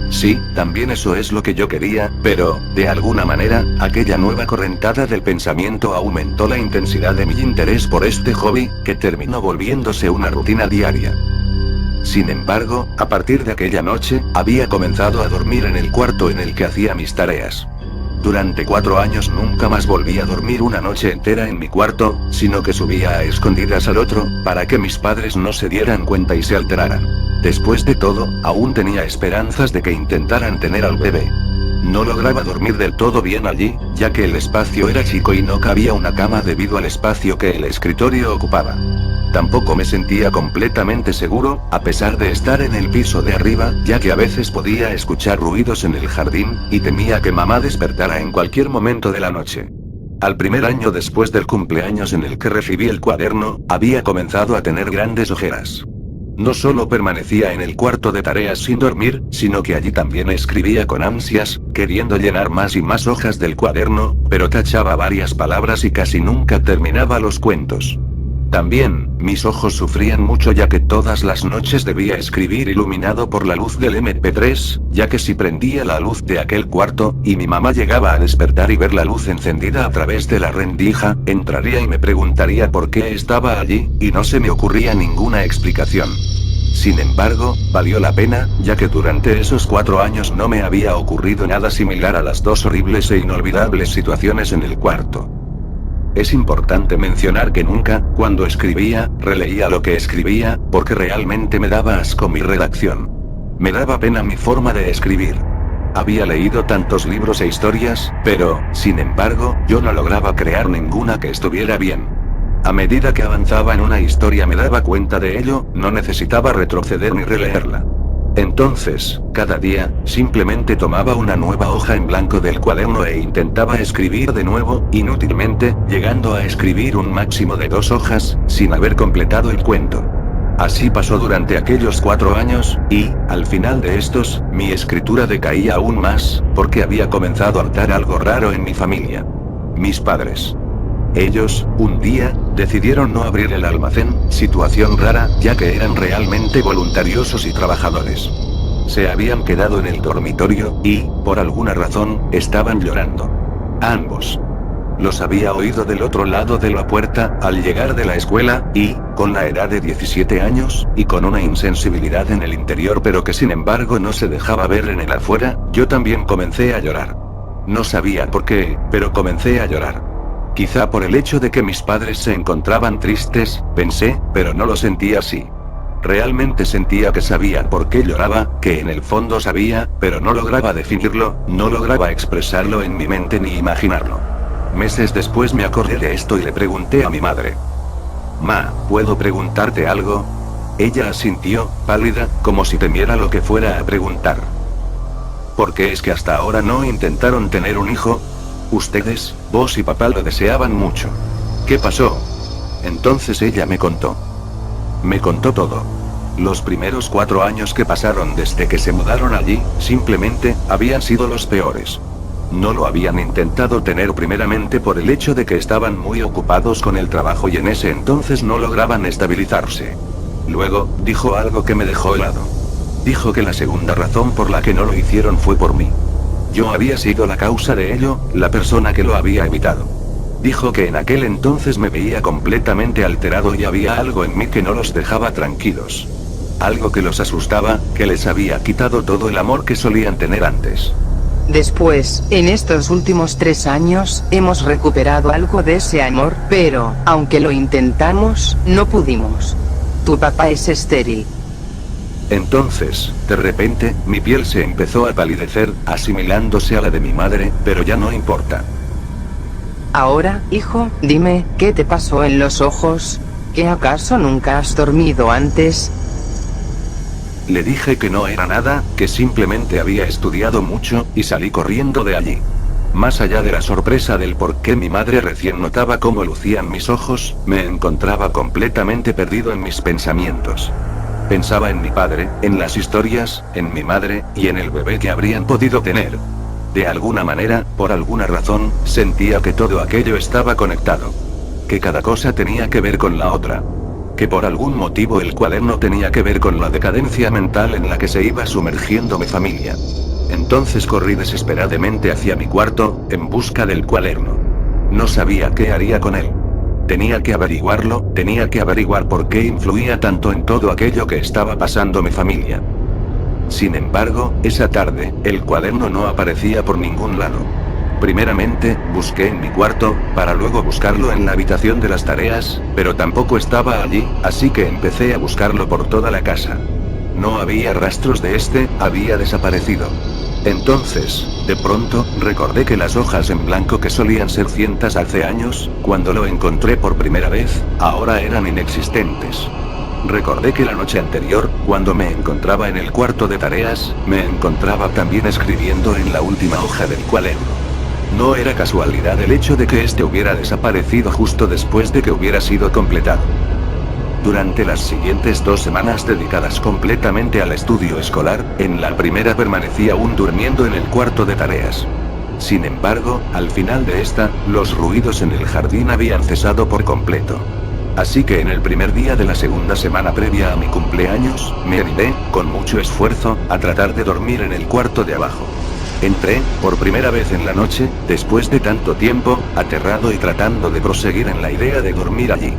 Sí, también eso es lo que yo quería, pero, de alguna manera, aquella nueva correntada del pensamiento aumentó la intensidad de mi interés por este hobby, que terminó volviéndose una rutina diaria. Sin embargo, a partir de aquella noche, había comenzado a dormir en el cuarto en el que hacía mis tareas. Durante 4 años nunca más volví a dormir una noche entera en mi cuarto, sino que subía a escondidas al otro, para que mis padres no se dieran cuenta y se alteraran. Después de todo, aún tenía esperanzas de que intentaran tener al bebé. No lograba dormir del todo bien allí, ya que el espacio era chico y no cabía una cama debido al espacio que el escritorio ocupaba. Tampoco me sentía completamente seguro, a pesar de estar en el piso de arriba, ya que a veces podía escuchar ruidos en el jardín, y temía que mamá despertara en cualquier momento de la noche. Al primer año después del cumpleaños en el que recibí el cuaderno, había comenzado a tener grandes ojeras. No solo permanecía en el cuarto de tareas sin dormir, sino que allí también escribía con ansias, queriendo llenar más y más hojas del cuaderno, pero tachaba varias palabras y casi nunca terminaba los cuentos. También, mis ojos sufrían mucho ya que todas las noches debía escribir iluminado por la luz del MP3, ya que si prendía la luz de aquel cuarto, y mi mamá llegaba a despertar y ver la luz encendida a través de la rendija, entraría y me preguntaría por qué estaba allí, y no se me ocurría ninguna explicación. Sin embargo, valió la pena, ya que durante esos 4 años no me había ocurrido nada similar a las 2 horribles e inolvidables situaciones en el cuarto. Es importante mencionar que nunca, cuando escribía, releía lo que escribía, porque realmente me daba asco mi redacción. Me daba pena mi forma de escribir. Había leído tantos libros e historias, pero, sin embargo, yo no lograba crear ninguna que estuviera bien. A medida que avanzaba en una historia me daba cuenta de ello, no necesitaba retroceder ni releerla. Entonces, cada día, simplemente tomaba una nueva hoja en blanco del cuaderno e intentaba escribir de nuevo, inútilmente, llegando a escribir un máximo de 2 hojas, sin haber completado el cuento. Así pasó durante aquellos 4 años, y, al final de estos, mi escritura decaía aún más, porque había comenzado a notar algo raro en mi familia. Mis padres. Ellos, un día, decidieron no abrir el almacén, situación rara, ya que eran realmente voluntariosos y trabajadores. Se habían quedado en el dormitorio, y, por alguna razón, estaban llorando. Ambos. Los había oído del otro lado de la puerta, al llegar de la escuela, y, con la edad de 17 años, y con una insensibilidad en el interior pero que sin embargo no se dejaba ver en el afuera, yo también comencé a llorar. No sabía por qué, pero comencé a llorar. Quizá por el hecho de que mis padres se encontraban tristes, pensé, pero no lo sentía así. Realmente sentía que sabía por qué lloraba, que en el fondo sabía, pero no lograba definirlo, no lograba expresarlo en mi mente ni imaginarlo. Meses después me acordé de esto y le pregunté a mi madre. «Ma, ¿puedo preguntarte algo?». Ella asintió, pálida, como si temiera lo que fuera a preguntar. «¿Por qué es que hasta ahora no intentaron tener un hijo? Ustedes, vos y papá lo deseaban mucho. ¿Qué pasó?». Entonces ella me contó. Me contó todo. Los primeros 4 años que pasaron desde que se mudaron allí, simplemente, habían sido los peores. No lo habían intentado tener primeramente por el hecho de que estaban muy ocupados con el trabajo y en ese entonces no lograban estabilizarse. Luego, dijo algo que me dejó helado. Dijo que la segunda razón por la que no lo hicieron fue por mí. Yo había sido la causa de ello, la persona que lo había evitado. Dijo que en aquel entonces me veía completamente alterado y había algo en mí que no los dejaba tranquilos. Algo que los asustaba, que les había quitado todo el amor que solían tener antes. Después, en estos últimos 3 años, hemos recuperado algo de ese amor, pero, aunque lo intentamos, no pudimos. Tu papá es estéril. Entonces, de repente, mi piel se empezó a palidecer, asimilándose a la de mi madre, pero ya no importa. Ahora, hijo, dime, ¿qué te pasó en los ojos? ¿Que acaso nunca has dormido antes? Le dije que no era nada, que simplemente había estudiado mucho, y salí corriendo de allí. Más allá de la sorpresa del por qué mi madre recién notaba cómo lucían mis ojos, me encontraba completamente perdido en mis pensamientos. Pensaba en mi padre, en las historias, en mi madre, y en el bebé que habrían podido tener. De alguna manera, por alguna razón, sentía que todo aquello estaba conectado. Que cada cosa tenía que ver con la otra. Que por algún motivo el cuaderno tenía que ver con la decadencia mental en la que se iba sumergiendo mi familia. Entonces corrí desesperadamente hacia mi cuarto, en busca del cuaderno. No sabía qué haría con él. Tenía que averiguarlo, tenía que averiguar por qué influía tanto en todo aquello que estaba pasando mi familia. Sin embargo, esa tarde, el cuaderno no aparecía por ningún lado. Primeramente, busqué en mi cuarto, para luego buscarlo en la habitación de las tareas, pero tampoco estaba allí, así que empecé a buscarlo por toda la casa. No había rastros de este, había desaparecido. Entonces, de pronto, recordé que las hojas en blanco que solían ser cientos hace años, cuando lo encontré por primera vez, ahora eran inexistentes. Recordé que la noche anterior, cuando me encontraba en el cuarto de tareas, me encontraba también escribiendo en la última hoja del cuaderno. No era casualidad el hecho de que este hubiera desaparecido justo después de que hubiera sido completado. Durante las siguientes 2 semanas dedicadas completamente al estudio escolar, en la primera permanecí aún durmiendo en el cuarto de tareas. Sin embargo, al final de esta, los ruidos en el jardín habían cesado por completo. Así que en el primer día de la segunda semana previa a mi cumpleaños, me animé, con mucho esfuerzo, a tratar de dormir en el cuarto de abajo. Entré, por primera vez en la noche, después de tanto tiempo, aterrado y tratando de proseguir en la idea de dormir allí.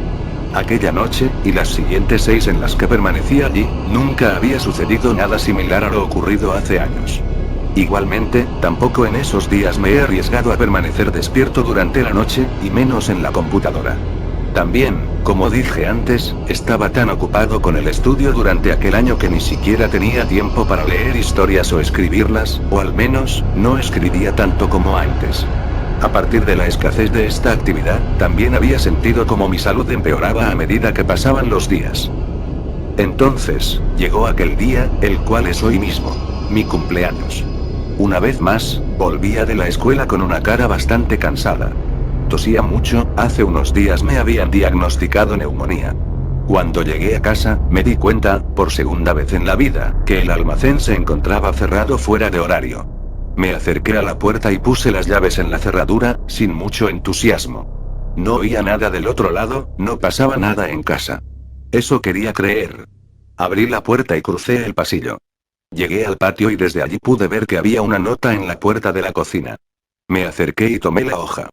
Aquella noche, y las siguientes 6 en las que permanecí allí, nunca había sucedido nada similar a lo ocurrido hace años. Igualmente, tampoco en esos días me he arriesgado a permanecer despierto durante la noche, y menos en la computadora. También, como dije antes, estaba tan ocupado con el estudio durante aquel año que ni siquiera tenía tiempo para leer historias o escribirlas, o al menos, no escribía tanto como antes. A partir de la escasez de esta actividad, también había sentido como mi salud empeoraba a medida que pasaban los días. Entonces, llegó aquel día, el cual es hoy mismo, mi cumpleaños. Una vez más, volvía de la escuela con una cara bastante cansada. Tosía mucho, hace unos días me habían diagnosticado neumonía. Cuando llegué a casa, me di cuenta, por segunda vez en la vida, que el almacén se encontraba cerrado fuera de horario. Me acerqué a la puerta y puse las llaves en la cerradura, sin mucho entusiasmo. No oía nada del otro lado, no pasaba nada en casa. Eso quería creer. Abrí la puerta y crucé el pasillo. Llegué al patio y desde allí pude ver que había una nota en la puerta de la cocina. Me acerqué y tomé la hoja.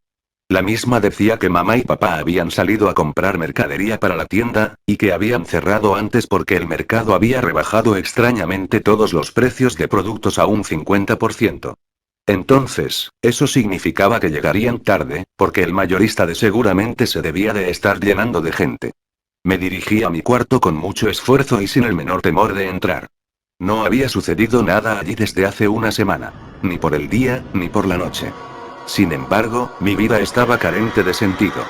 La misma decía que mamá y papá habían salido a comprar mercadería para la tienda, y que habían cerrado antes porque el mercado había rebajado extrañamente todos los precios de productos a un 50%. Entonces, eso significaba que llegarían tarde, porque el mayorista de seguramente se debía de estar llenando de gente. Me dirigí a mi cuarto con mucho esfuerzo y sin el menor temor de entrar. No había sucedido nada allí desde hace una semana, ni por el día, ni por la noche. Sin embargo, mi vida estaba carente de sentido.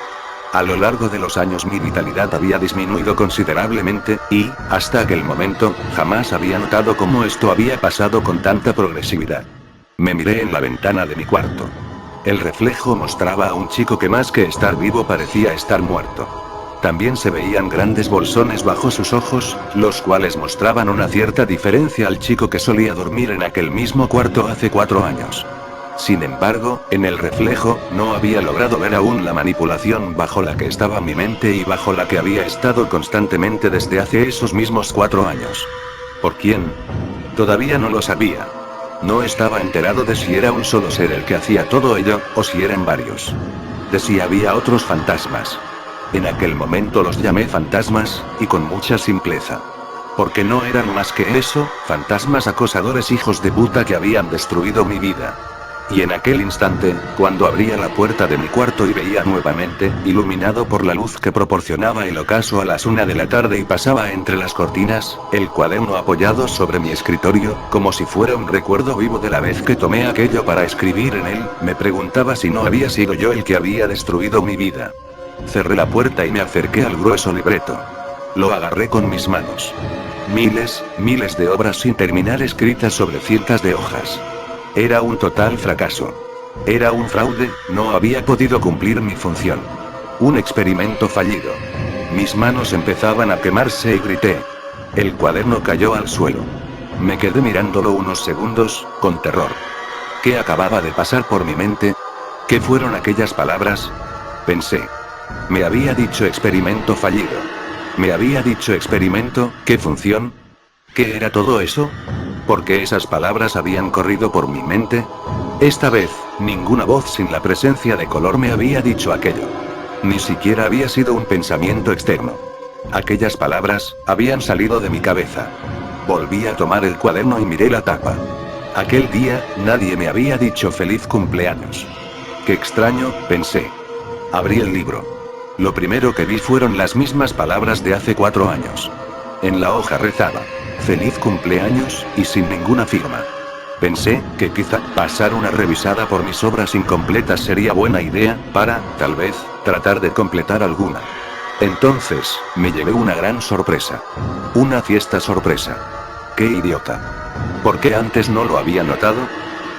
A lo largo de los años mi vitalidad había disminuido considerablemente, y, hasta aquel momento, jamás había notado cómo esto había pasado con tanta progresividad. Me miré en la ventana de mi cuarto. El reflejo mostraba a un chico que más que estar vivo parecía estar muerto. También se veían grandes bolsones bajo sus ojos, los cuales mostraban una cierta diferencia al chico que solía dormir en aquel mismo cuarto hace 4 años. Sin embargo, en el reflejo, no había logrado ver aún la manipulación bajo la que estaba mi mente y bajo la que había estado constantemente desde hace esos mismos 4 años. ¿Por quién? Todavía no lo sabía. No estaba enterado de si era un solo ser el que hacía todo ello, o si eran varios. De si había otros fantasmas. En aquel momento los llamé fantasmas, y con mucha simpleza. Porque no eran más que eso, fantasmas acosadores hijos de puta que habían destruido mi vida. Y en aquel instante, cuando abría la puerta de mi cuarto y veía nuevamente, iluminado por la luz que proporcionaba el ocaso a las 1 de la tarde y pasaba entre las cortinas, el cuaderno apoyado sobre mi escritorio, como si fuera un recuerdo vivo de la vez que tomé aquello para escribir en él, me preguntaba si no había sido yo el que había destruido mi vida. Cerré la puerta y me acerqué al grueso libreto. Lo agarré con mis manos. Miles de obras sin terminar escritas sobre cientos de hojas. Era un total fracaso. Era un fraude, no había podido cumplir mi función. Un experimento fallido. Mis manos empezaban a quemarse y grité. El cuaderno cayó al suelo. Me quedé mirándolo unos segundos, con terror. ¿Qué acababa de pasar por mi mente? ¿Qué fueron aquellas palabras? Pensé. Me había dicho experimento fallido. Me había dicho experimento, ¿qué función? ¿Qué era todo eso? ¿Por qué esas palabras habían corrido por mi mente? Esta vez, ninguna voz sin la presencia de color me había dicho aquello. Ni siquiera había sido un pensamiento externo. Aquellas palabras, habían salido de mi cabeza. Volví a tomar el cuaderno y miré la tapa. Aquel día, nadie me había dicho feliz cumpleaños. Qué extraño, pensé. Abrí el libro. Lo primero que vi fueron las mismas palabras de hace 4 años. En la hoja rezaba. Feliz cumpleaños, y sin ninguna firma. Pensé que quizá pasar una revisada por mis obras incompletas sería buena idea, para, tal vez, tratar de completar alguna. Entonces, me llevé una gran sorpresa. Una fiesta sorpresa. ¡Qué idiota! ¿Por qué antes no lo había notado?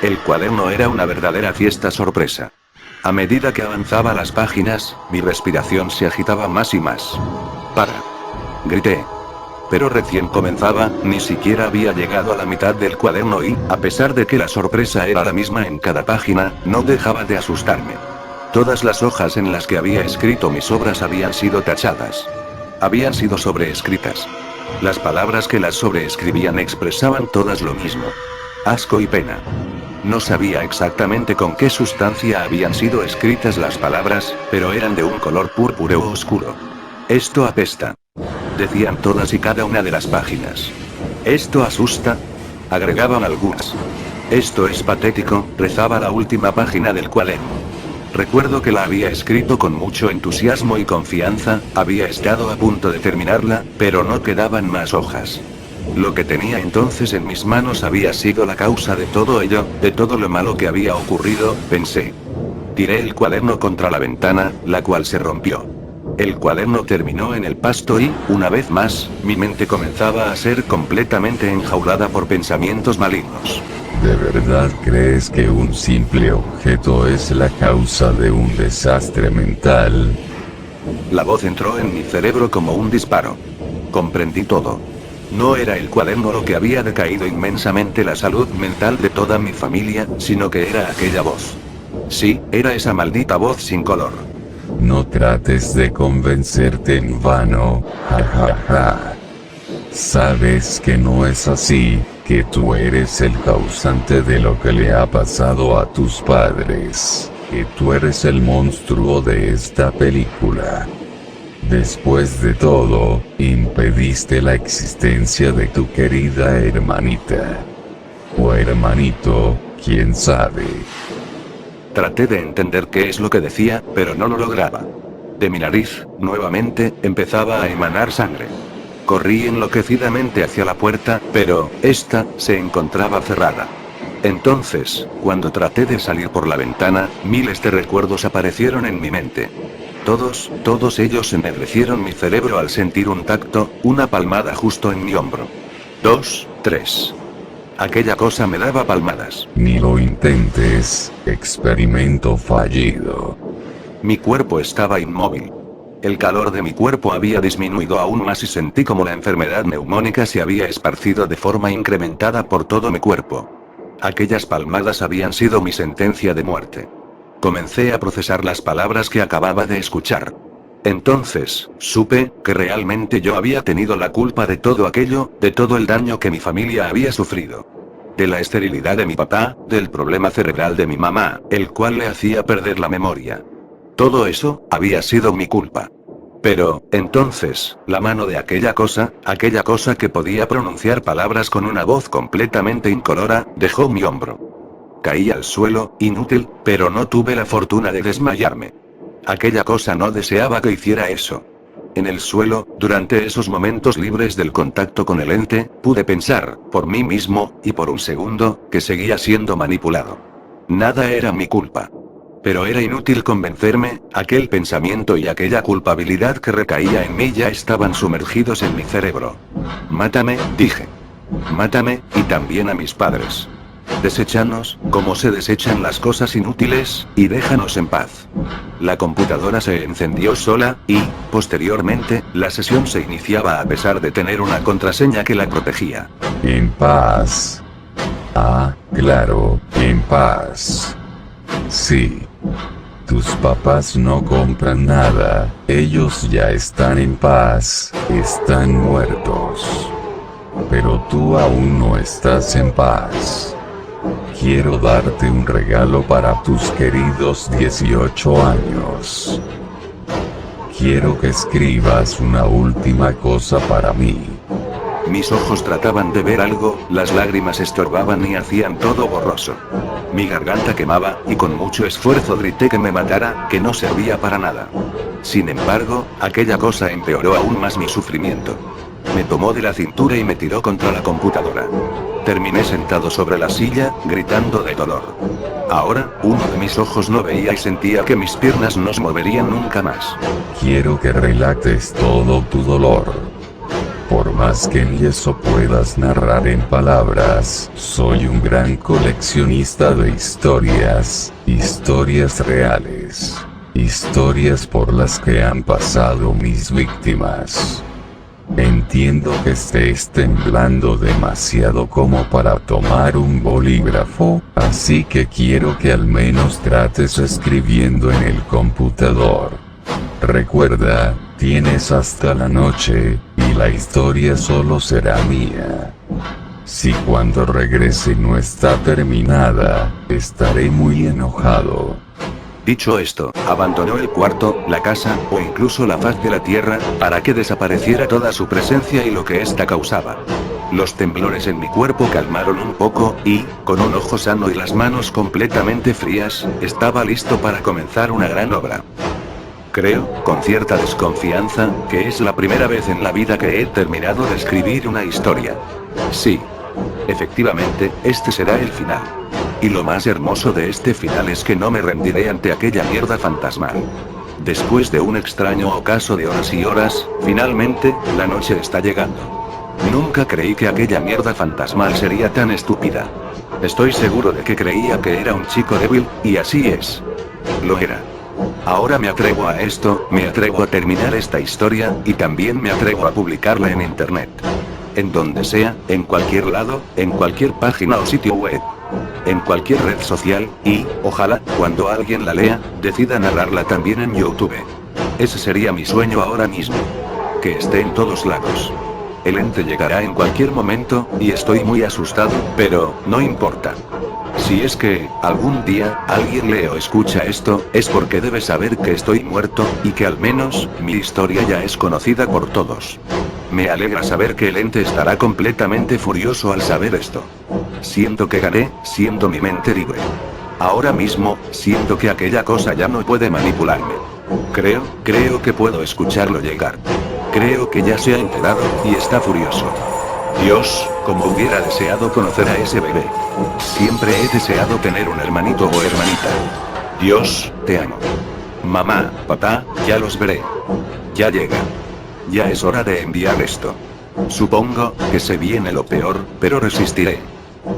El cuaderno era una verdadera fiesta sorpresa. A medida que avanzaba las páginas, mi respiración se agitaba más y más. ¡Para! Grité. Pero recién comenzaba, ni siquiera había llegado a la mitad del cuaderno y, a pesar de que la sorpresa era la misma en cada página, no dejaba de asustarme. Todas las hojas en las que había escrito mis obras habían sido tachadas. Habían sido sobreescritas. Las palabras que las sobreescribían expresaban todas lo mismo. Asco y pena. No sabía exactamente con qué sustancia habían sido escritas las palabras, pero eran de un color púrpureo oscuro. Esto apesta. Decían todas y cada una de las páginas. Esto asusta, agregaban algunas. Esto es patético, rezaba la última página del cuaderno. Recuerdo que la había escrito con mucho entusiasmo y confianza, había estado a punto de terminarla, pero no quedaban más hojas. Lo que tenía entonces en mis manos había sido la causa de todo ello, de todo lo malo que había ocurrido, pensé. Tiré el cuaderno contra la ventana, la cual se rompió. El cuaderno terminó en el pasto y, una vez más, mi mente comenzaba a ser completamente enjaulada por pensamientos malignos. ¿De verdad crees que un simple objeto es la causa de un desastre mental? La voz entró en mi cerebro como un disparo. Comprendí todo. No era el cuaderno lo que había decaído inmensamente la salud mental de toda mi familia, sino que era aquella voz. Sí, era esa maldita voz sin color. No trates de convencerte en vano, jajaja. Sabes que no es así, que tú eres el causante de lo que le ha pasado a tus padres, que tú eres el monstruo de esta película. Después de todo, impediste la existencia de tu querida hermanita. O hermanito, quién sabe. Traté de entender qué es lo que decía, pero no lo lograba. De mi nariz, nuevamente, empezaba a emanar sangre. Corrí enloquecidamente hacia la puerta, pero esta se encontraba cerrada. Entonces, cuando traté de salir por la ventana, miles de recuerdos aparecieron en mi mente. Todos ellos ennegrecieron mi cerebro al sentir un tacto, una palmada justo en mi hombro. 2, 3. Aquella cosa me daba palmadas. Ni lo intentes, experimento fallido. Mi cuerpo estaba inmóvil. El calor de mi cuerpo había disminuido aún más y sentí como la enfermedad neumónica se había esparcido de forma incrementada por todo mi cuerpo. Aquellas palmadas habían sido mi sentencia de muerte. Comencé a procesar las palabras que acababa de escuchar. Entonces, supe que realmente yo había tenido la culpa de todo aquello, de todo el daño que mi familia había sufrido. De la esterilidad de mi papá, del problema cerebral de mi mamá, el cual le hacía perder la memoria. Todo eso, había sido mi culpa. Pero, entonces, la mano de aquella cosa que podía pronunciar palabras con una voz completamente incolora, dejó mi hombro. Caí al suelo, inútil, pero no tuve la fortuna de desmayarme. Aquella cosa no deseaba que hiciera eso. En el suelo, durante esos momentos libres del contacto con el ente, pude pensar, por mí mismo, y por un segundo, que seguía siendo manipulado. Nada era mi culpa. Pero era inútil convencerme, aquel pensamiento y aquella culpabilidad que recaía en mí ya estaban sumergidos en mi cerebro. Mátame, dije. Mátame, y también a mis padres. Deséchanos, como se desechan las cosas inútiles, y déjanos en paz. La computadora se encendió sola, y, posteriormente, la sesión se iniciaba a pesar de tener una contraseña que la protegía. En paz. Ah, claro, en paz. Sí. Tus papás no compran nada, ellos ya están en paz, están muertos. Pero tú aún no estás en paz. Quiero darte un regalo para tus queridos 18 años. Quiero que escribas una última cosa para mí. Mis ojos trataban de ver algo, las lágrimas estorbaban y hacían todo borroso. Mi garganta quemaba, y con mucho esfuerzo grité que me matara, que no servía para nada. Sin embargo, aquella cosa empeoró aún más mi sufrimiento. Me tomó de la cintura y me tiró contra la computadora. Terminé sentado sobre la silla, gritando de dolor. Ahora, uno de mis ojos no veía y sentía que mis piernas no se moverían nunca más. Quiero que relates todo tu dolor. Por más que ni eso puedas narrar en palabras, soy un gran coleccionista de historias, historias reales, historias por las que han pasado mis víctimas. Entiendo que estés temblando demasiado como para tomar un bolígrafo, así que quiero que al menos trates escribiendo en el computador. Recuerda, tienes hasta la noche, y la historia solo será mía. Si cuando regrese no está terminada, estaré muy enojado. Dicho esto, abandonó el cuarto, la casa, o incluso la faz de la tierra, para que desapareciera toda su presencia y lo que ésta causaba. Los temblores en mi cuerpo calmaron un poco, y, con un ojo sano y las manos completamente frías, estaba listo para comenzar una gran obra. Creo, con cierta desconfianza, que es la primera vez en la vida que he terminado de escribir una historia. Sí. Efectivamente, este será el final. Y lo más hermoso de este final es que no me rendiré ante aquella mierda fantasmal. Después de un extraño ocaso de horas y horas, finalmente, la noche está llegando. Nunca creí que aquella mierda fantasmal sería tan estúpida. Estoy seguro de que creía que era un chico débil, y así es. Lo era. Ahora me atrevo a esto, me atrevo a terminar esta historia, y también me atrevo a publicarla en internet. En donde sea, en cualquier lado, en cualquier página o sitio web. En cualquier red social, y, ojalá, cuando alguien la lea, decida narrarla también en YouTube. Ese sería mi sueño ahora mismo. Que esté en todos lados. El ente llegará en cualquier momento, y estoy muy asustado, pero, no importa. Si es que, algún día, alguien lee o escucha esto, es porque debe saber que estoy muerto, y que al menos, mi historia ya es conocida por todos. Me alegra saber que el ente estará completamente furioso al saber esto. Siento que gané, siento mi mente libre. Ahora mismo, siento que aquella cosa ya no puede manipularme. Creo que puedo escucharlo llegar. Creo que ya se ha enterado, y está furioso. Dios, como hubiera deseado conocer a ese bebé. Siempre he deseado tener un hermanito o hermanita. Dios, te amo. Mamá, papá, ya los veré. Ya llega. Ya es hora de enviar esto. Supongo que se viene lo peor, pero resistiré.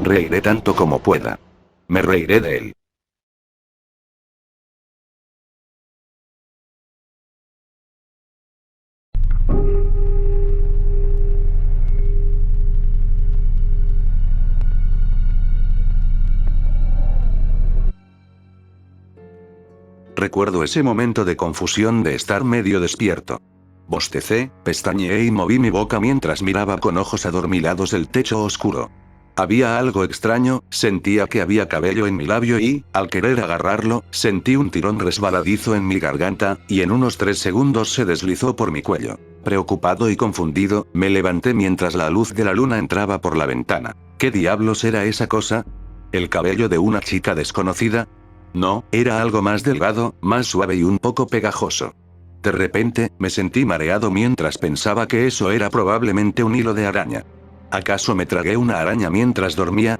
Reiré tanto como pueda. Me reiré de él. Recuerdo ese momento de confusión de estar medio despierto. Bostecé, pestañeé y moví mi boca mientras miraba con ojos adormilados el techo oscuro. Había algo extraño, sentía que había cabello en mi labio y, al querer agarrarlo, sentí un tirón resbaladizo en mi garganta, y en unos 3 segundos se deslizó por mi cuello. Preocupado y confundido, me levanté mientras la luz de la luna entraba por la ventana. ¿Qué diablos era esa cosa? ¿El cabello de una chica desconocida? No, era algo más delgado, más suave y un poco pegajoso. De repente, me sentí mareado mientras pensaba que eso era probablemente un hilo de araña. ¿Acaso me tragué una araña mientras dormía?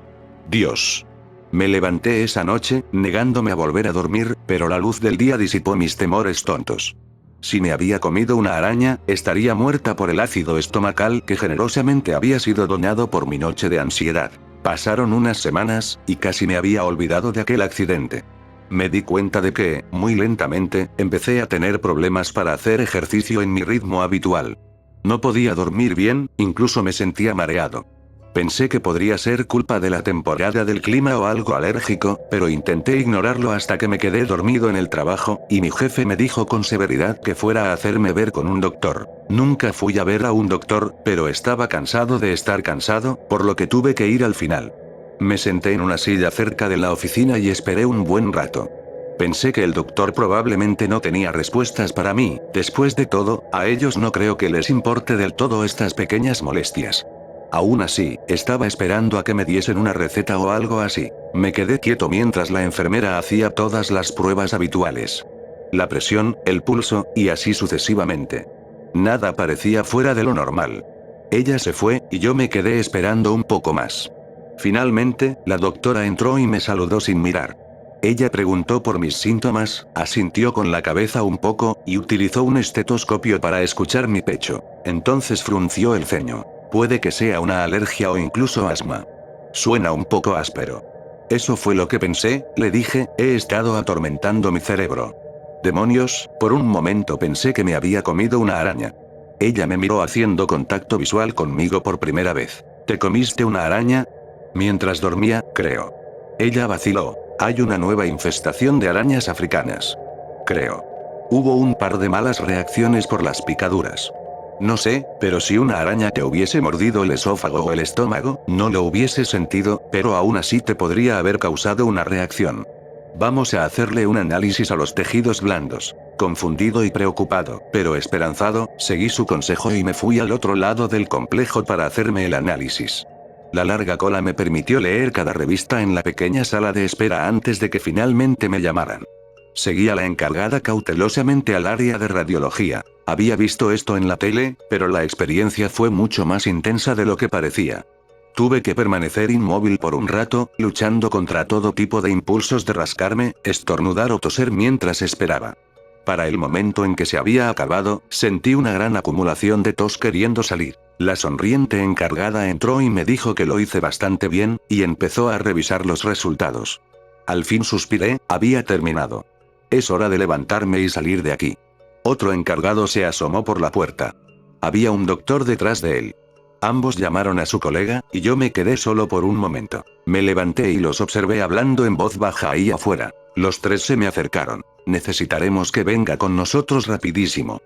Dios. Me levanté esa noche, negándome a volver a dormir, pero la luz del día disipó mis temores tontos. Si me había comido una araña, estaría muerta por el ácido estomacal que generosamente había sido donado por mi noche de ansiedad. Pasaron unas semanas, y casi me había olvidado de aquel accidente. Me di cuenta de que, muy lentamente, empecé a tener problemas para hacer ejercicio en mi ritmo habitual. No podía dormir bien, incluso me sentía mareado. Pensé que podría ser culpa de la temporada del clima o algo alérgico, pero intenté ignorarlo hasta que me quedé dormido en el trabajo, y mi jefe me dijo con severidad que fuera a hacerme ver con un doctor. Nunca fui a ver a un doctor, pero estaba cansado de estar cansado, por lo que tuve que ir al final. Me senté en una silla cerca de la oficina y esperé un buen rato. Pensé que el doctor probablemente no tenía respuestas para mí, después de todo, a ellos no creo que les importe del todo estas pequeñas molestias. Aún así, estaba esperando a que me diesen una receta o algo así. Me quedé quieto mientras la enfermera hacía todas las pruebas habituales. La presión, el pulso, y así sucesivamente. Nada parecía fuera de lo normal. Ella se fue, y yo me quedé esperando un poco más. Finalmente, la doctora entró y me saludó sin mirar. Ella preguntó por mis síntomas, asintió con la cabeza un poco, y utilizó un estetoscopio para escuchar mi pecho. Entonces frunció el ceño. Puede que sea una alergia o incluso asma. Suena un poco áspero. Eso fue lo que pensé, le dije, he estado atormentando mi cerebro. Demonios, por un momento pensé que me había comido una araña. Ella me miró haciendo contacto visual conmigo por primera vez. ¿Te comiste una araña? Mientras dormía, creo. Ella vaciló. Hay una nueva infestación de arañas africanas. Creo. Hubo un par de malas reacciones por las picaduras. No sé, pero si una araña te hubiese mordido el esófago o el estómago, no lo hubiese sentido, pero aún así te podría haber causado una reacción. Vamos a hacerle un análisis a los tejidos blandos. Confundido y preocupado, pero esperanzado, seguí su consejo y me fui al otro lado del complejo para hacerme el análisis. La larga cola me permitió leer cada revista en la pequeña sala de espera antes de que finalmente me llamaran. Seguí a la encargada cautelosamente al área de radiología. Había visto esto en la tele, pero la experiencia fue mucho más intensa de lo que parecía. Tuve que permanecer inmóvil por un rato, luchando contra todo tipo de impulsos de rascarme, estornudar o toser mientras esperaba. Para el momento en que se había acabado, sentí una gran acumulación de tos queriendo salir. La sonriente encargada entró y me dijo que lo hice bastante bien, y empezó a revisar los resultados. Al fin suspiré, había terminado. Es hora de levantarme y salir de aquí. Otro encargado se asomó por la puerta. Había un doctor detrás de él. Ambos llamaron a su colega, y yo me quedé solo por un momento. Me levanté y los observé hablando en voz baja ahí afuera. Los tres se me acercaron. Necesitaremos que venga con nosotros rapidísimo.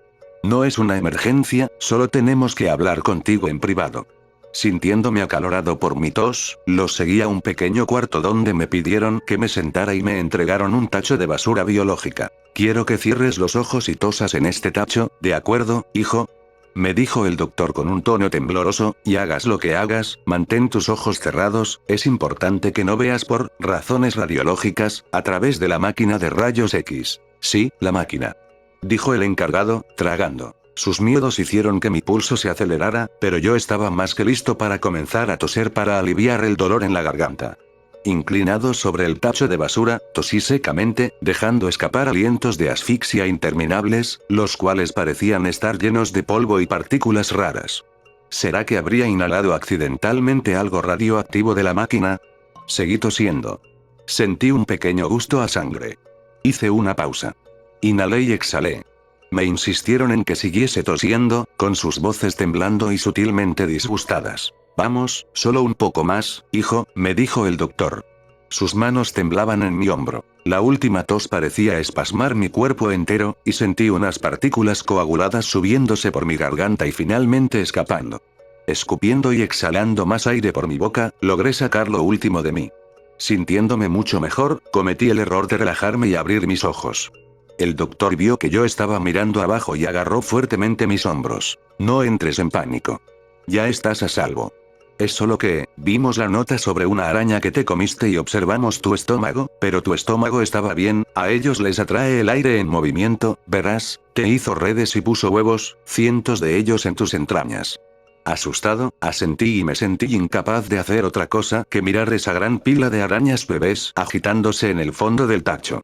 No es una emergencia, solo tenemos que hablar contigo en privado. Sintiéndome acalorado por mi tos, los seguí a un pequeño cuarto donde me pidieron que me sentara y me entregaron un tacho de basura biológica. Quiero que cierres los ojos y tosas en este tacho, ¿de acuerdo, hijo? Me dijo el doctor con un tono tembloroso, y hagas lo que hagas, mantén tus ojos cerrados, es importante que no veas por razones radiológicas, a través de la máquina de rayos X. Sí, la máquina. Dijo el encargado, tragando. Sus miedos hicieron que mi pulso se acelerara, pero yo estaba más que listo para comenzar a toser para aliviar el dolor en la garganta. Inclinado sobre el tacho de basura, tosí secamente, dejando escapar alientos de asfixia interminables, los cuales parecían estar llenos de polvo y partículas raras. ¿Será que habría inhalado accidentalmente algo radioactivo de la máquina? Seguí tosiendo. Sentí un pequeño gusto a sangre. Hice una pausa. Inhalé y exhalé. Me insistieron en que siguiese tosiendo, con sus voces temblando y sutilmente disgustadas. Vamos, solo un poco más, hijo, me dijo el doctor. Sus manos temblaban en mi hombro. La última tos parecía espasmar mi cuerpo entero, y sentí unas partículas coaguladas subiéndose por mi garganta y finalmente escapando. Escupiendo y exhalando más aire por mi boca, logré sacar lo último de mí. Sintiéndome mucho mejor, cometí el error de relajarme y abrir mis ojos. El doctor vio que yo estaba mirando abajo y agarró fuertemente mis hombros. No entres en pánico. Ya estás a salvo. Es solo que, vimos la nota sobre una araña que te comiste y observamos tu estómago, pero tu estómago estaba bien, a ellos les atrae el aire en movimiento, verás, te hizo redes y puso huevos, cientos de ellos en tus entrañas. Asustado, asentí y me sentí incapaz de hacer otra cosa que mirar esa gran pila de arañas bebés agitándose en el fondo del tacho.